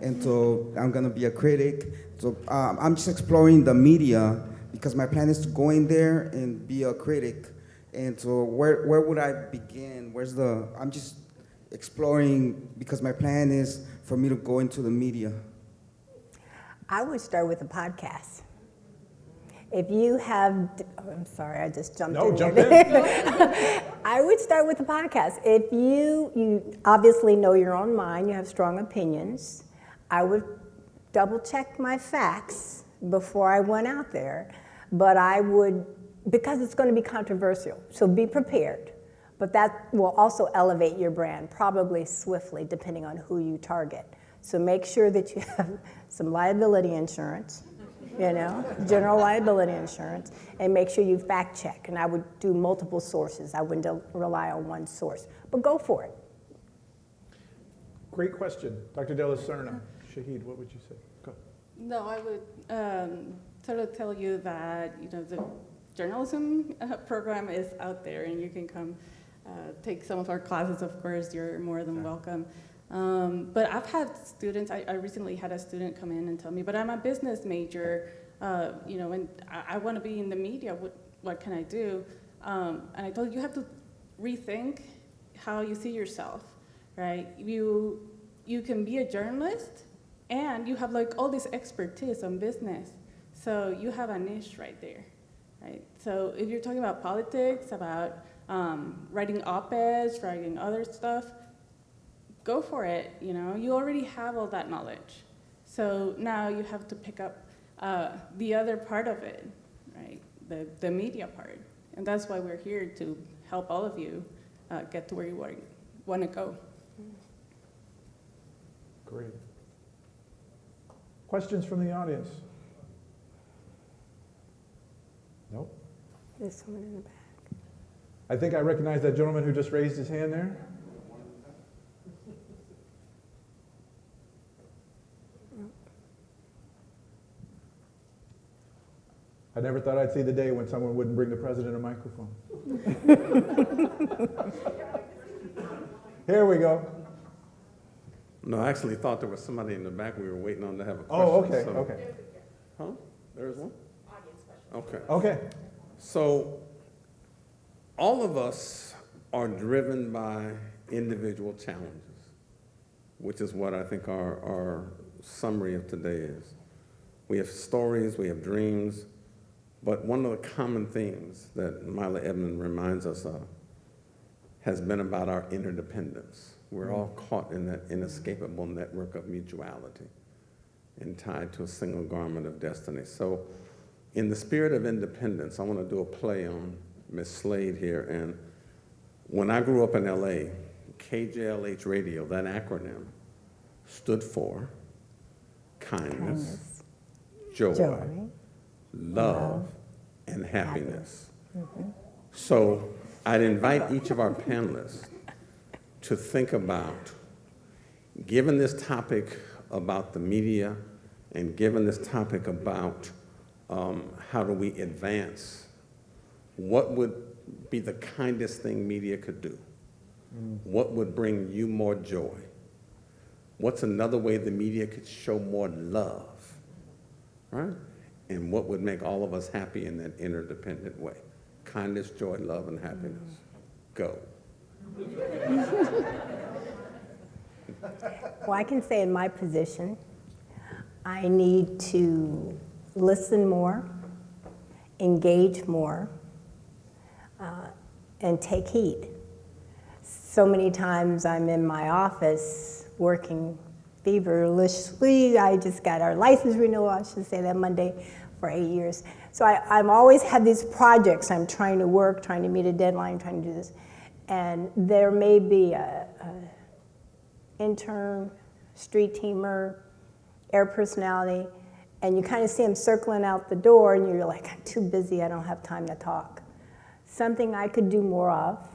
and so I'm gonna be a critic. So I'm just exploring the media because my plan is to go in there and be a critic. And so where would I begin? I'm just exploring because my plan is for me to go into the media. I would start with a podcast. If you have, I'm sorry, I just jumped in. No, jump in. in. I would start with a podcast. If you obviously know your own mind, you have strong opinions, I would double check my facts before I went out there. But I would, because it's going to be controversial, so be prepared. But that will also elevate your brand, probably swiftly, depending on who you target. So make sure that you have some liability insurance, general liability insurance, and make sure you fact check. And I would do multiple sources. I wouldn't rely on one source, but go for it. Great question. Dr. De La Serna. Shahid, what would you say? Go. No, I would sort of tell you that, the journalism program is out there, and you can come take some of our classes. Of course, you're more than welcome. But I've had students, I recently had a student come in and tell me, but I'm a business major, and I want to be in the media. What can I do? And I told you have to rethink how you see yourself, right? You can be a journalist, and you have like all this expertise on business. So you have a niche right there, right? So if you're talking about politics, about writing op-eds, writing other stuff, go for it, You already have all that knowledge. So now you have to pick up the other part of it, right? The media part. And that's why we're here, to help all of you get to where you want to go. Great. Questions from the audience? Nope. There's someone in the back. I think I recognize that gentleman who just raised his hand there. I never thought I'd see the day when someone wouldn't bring the president a microphone. Here we go. No, I actually thought there was somebody in the back we were waiting on to have a question. Oh, okay, so. okay. Huh? There's one? Audience question. Okay. Okay. So all of us are driven by individual challenges, which is what I think our summary of today is. We have stories, we have dreams, but one of the common themes that Mila Edmond reminds us of has been about our interdependence. We're all caught in that inescapable network of mutuality and tied to a single garment of destiny. So in the spirit of independence, I want to do a play on Ms. Slade here. And when I grew up in LA, KJLH Radio, that acronym, stood for kindness, joy, love, and happiness. Mm-hmm. So I'd invite each of our panelists to think about, given this topic about the media and given this topic about how do we advance, what would be the kindest thing media could do? What would bring you more joy? What's another way the media could show more love, right? And what would make all of us happy in that interdependent way? Kindness, joy, love, and happiness. Go. Well, I can say in my position, I need to listen more, engage more, and take heed. So many times I'm in my office working feverishly. I just got our license renewal, I should say that Monday, for 8 years. So I'm always have these projects I'm trying to work, trying to meet a deadline, trying to do this. And there may be a intern, street teamer, air personality, and you kind of see them circling out the door, and you're like, I'm too busy, I don't have time to talk. Something I could do more of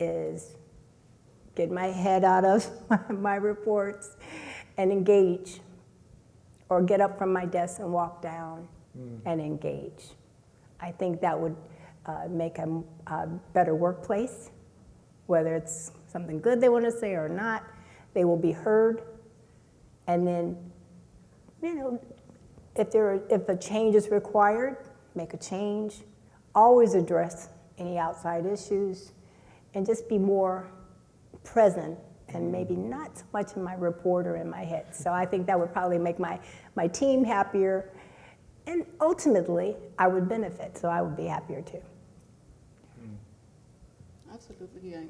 is get my head out of my reports and engage, or get up from my desk and walk down and engage. I think that would make a better workplace, whether it's something good they want to say or not. They will be heard, and then, if a change is required, make a change. Always address any outside issues, and just be more present, and maybe not so much in my report or in my head. So I think that would probably make my team happier, and ultimately, I would benefit, so I would be happier too. Absolutely, I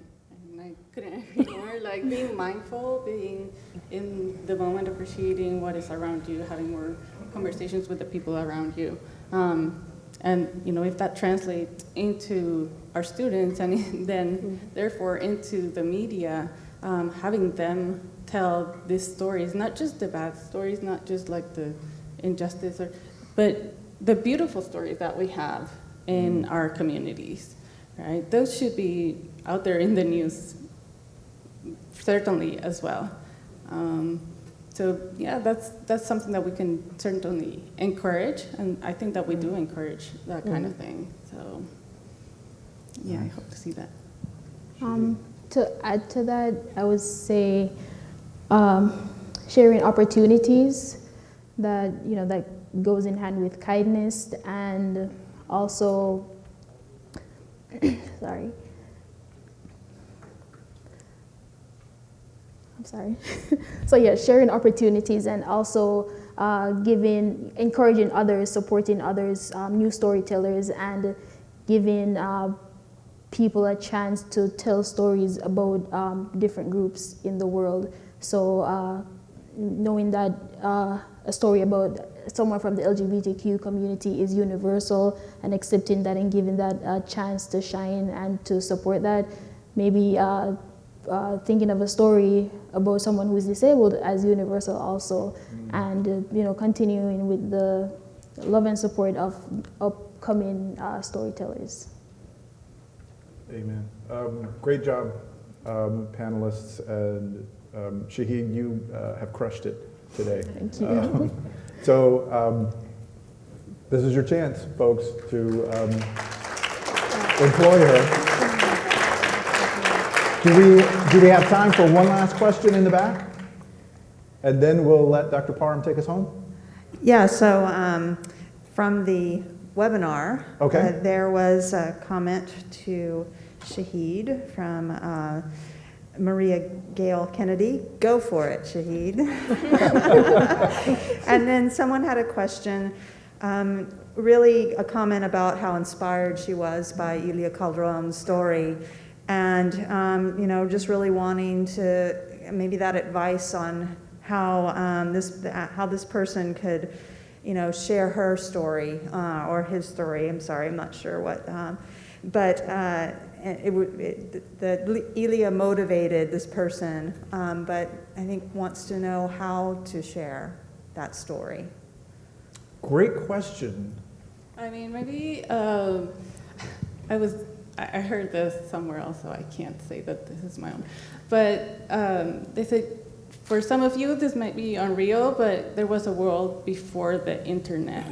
couldn't agree more. Like being mindful, being in the moment, appreciating what is around you, having more conversations with the people around you. And if that translates into our students and then therefore into the media, having them tell these stories, not just the bad stories, not just like the injustice, but the beautiful stories that we have in our communities, right? Those should be out there in the news, certainly as well. So yeah, that's something that we can certainly encourage, and I think that we do encourage that kind of thing. So yeah, I hope to see that. To add to that, I would say sharing opportunities that that goes in hand with kindness, and also sorry. So yeah, sharing opportunities, and also encouraging others, supporting others, new storytellers, and giving people a chance to tell stories about different groups in the world. So knowing that a story about someone from the LGBTQ community is universal, and accepting that and giving that a chance to shine and to support that. Maybe thinking of a story about someone who is disabled as universal also, and continuing with the love and support of upcoming storytellers. Amen. Great job, panelists, and Shahid, you have crushed it today. Thank you. So this is your chance, folks, to employ her. Do we have time for one last question in the back? And then we'll let Dr. Parham take us home? Yeah, so from the webinar, okay. There was a comment to Shahid from Maria Gail Kennedy. Go for it, Shahid. And then someone had a question, really a comment about how inspired she was by Ilia Calderón's story. And just really wanting to maybe that advice on how this person could, share her story or his story. I'm sorry, I'm not sure what, but Ilia motivated this person, but I think wants to know how to share that story. Great question. I mean, maybe I heard this somewhere else, so I can't say that this is my own. But they said, for some of you, this might be unreal, but there was a world before the internet,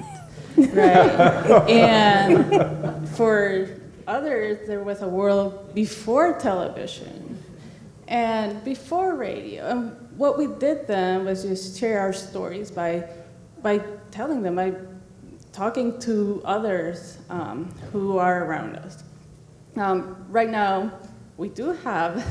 right? And for others, there was a world before television and before radio. And what we did then was just share our stories by telling them, by talking to others who are around us. Right now, we do have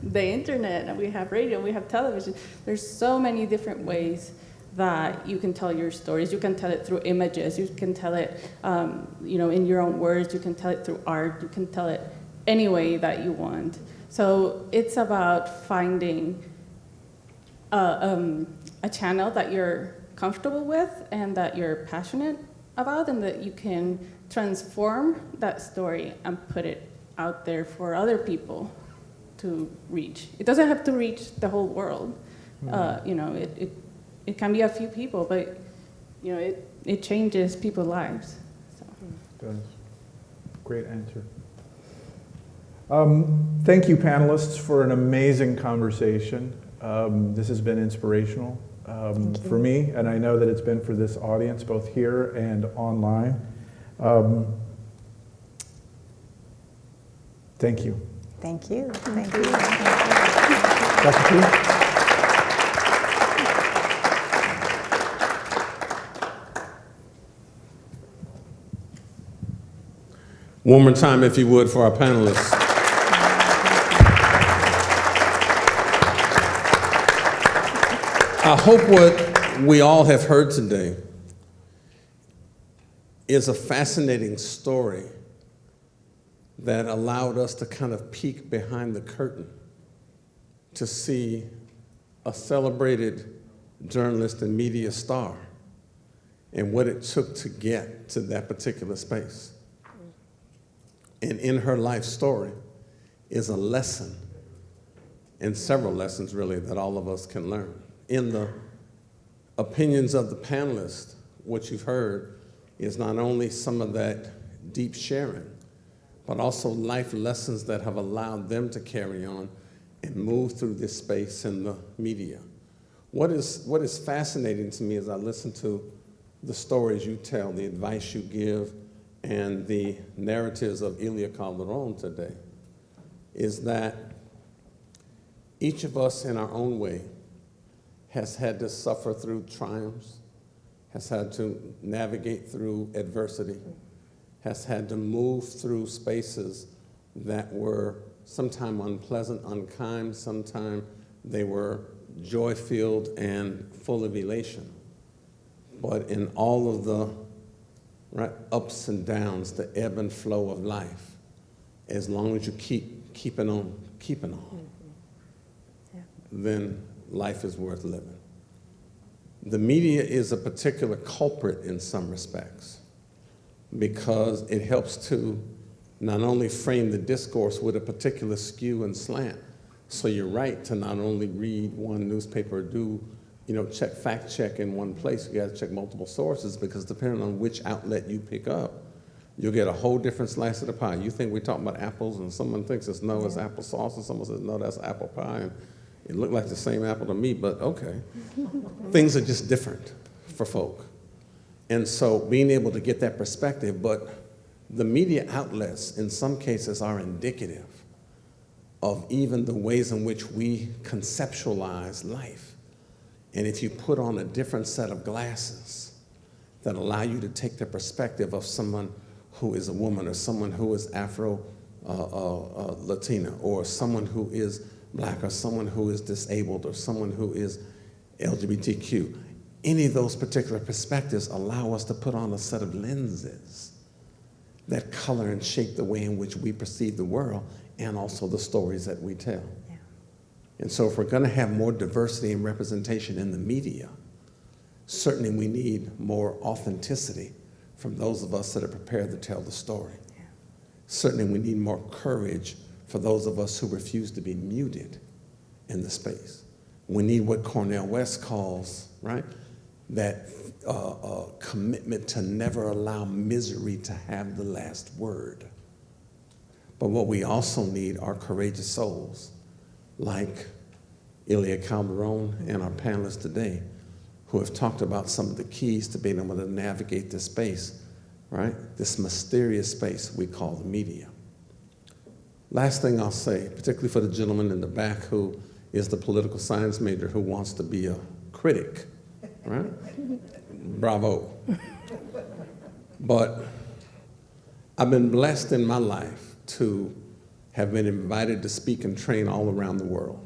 the internet, and we have radio, we have television. There's so many different ways that you can tell your stories. You can tell it through images. You can tell it, in your own words. You can tell it through art. You can tell it any way that you want. So it's about finding a channel that you're comfortable with and that you're passionate about, and that you can transform that story and put it out there for other people to reach. It doesn't have to reach the whole world. It can be a few people, but it changes people's lives. So. It does. Great answer. Thank you, panelists, for an amazing conversation. This has been inspirational for me, and I know that it's been for this audience, both here and online. Thank you. Thank you. Thank you. Dr. P? One more time, if you would, for our panelists. I hope what we all have heard today is a fascinating story that allowed us to kind of peek behind the curtain to see a celebrated journalist and media star and what it took to get to that particular space. And in her life story is a lesson, and several lessons really, that all of us can learn. In the opinions of the panelists, what you've heard is not only some of that deep sharing, but also life lessons that have allowed them to carry on and move through this space in the media. What is fascinating to me as I listen to the stories you tell, the advice you give, and the narratives of Ilia Calderón today, is that each of us in our own way has had to suffer through triumphs, has had to navigate through adversity, has had to move through spaces that were sometimes unpleasant, unkind, sometimes they were joy-filled and full of elation. But in all of the ups and downs, the ebb and flow of life, as long as you keep keeping on, then life is worth living. The media is a particular culprit in some respects because it helps to not only frame the discourse with a particular skew and slant. So you're right to not only read one newspaper or fact check in one place. You got to check multiple sources because depending on which outlet you pick up, you'll get a whole different slice of the pie. You think we're talking about apples and someone thinks it's applesauce and someone says, no, that's apple pie. And it looked like the same apple to me, but okay. Things are just different for folk. And so being able to get that perspective, but the media outlets in some cases are indicative of even the ways in which we conceptualize life. And if you put on a different set of glasses that allow you to take the perspective of someone who is a woman or someone who is Afro-Latina or someone who is Black or someone who is disabled or someone who is LGBTQ, any of those particular perspectives allow us to put on a set of lenses that color and shape the way in which we perceive the world and also the stories that we tell. Yeah. And so if we're going to have more diversity and representation in the media, certainly we need more authenticity from those of us that are prepared to tell the story. Yeah. Certainly we need more courage for those of us who refuse to be muted in the space. We need what Cornel West calls, that commitment to never allow misery to have the last word. But what we also need are courageous souls like Ilia Calderón and our panelists today who have talked about some of the keys to being able to navigate this space, this mysterious space we call the media. Last thing I'll say, particularly for the gentleman in the back who is the political science major who wants to be a critic, Bravo. But I've been blessed in my life to have been invited to speak and train all around the world.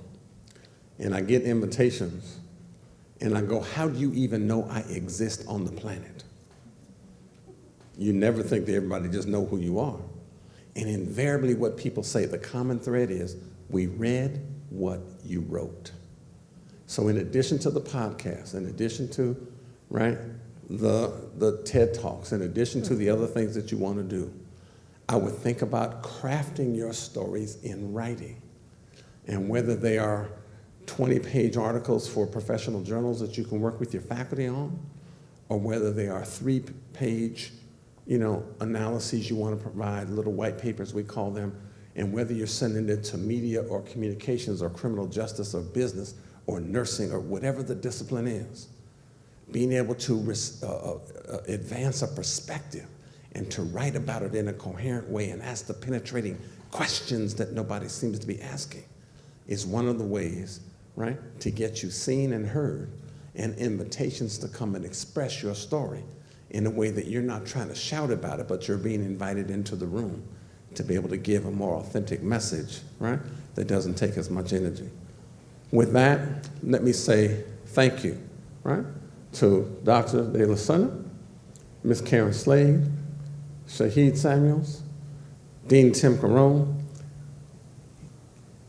And I get invitations, and I go, how do you even know I exist on the planet? You never think that everybody just know who you are. And invariably what people say, the common thread is, we read what you wrote. So in addition to the podcast, in addition to, the TED Talks, in addition to the other things that you want to do, I would think about crafting your stories in writing. And whether they are 20-page articles for professional journals that you can work with your faculty on, or whether they are 3-page analyses you want to provide, little white papers we call them, and whether you're sending it to media or communications or criminal justice or business or nursing or whatever the discipline is, being able to advance a perspective and to write about it in a coherent way and ask the penetrating questions that nobody seems to be asking is one of the ways, to get you seen and heard, and invitations to come and express your story in a way that you're not trying to shout about it, but you're being invited into the room to be able to give a more authentic message, that doesn't take as much energy. With that, let me say thank you, to Dr. De La Sena, Ms. Karen Slade, Shahid Samuels, Dean Tim Calderón.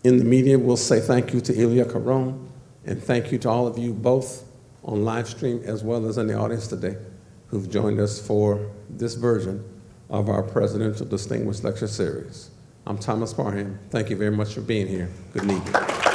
In the media, we'll say thank you to Ilia Calderón, and thank you to all of you both on live stream as well as in the audience today who've joined us for this version of our Presidential Distinguished Lecture Series. I'm Thomas Parham. Thank you very much for being here. Good evening.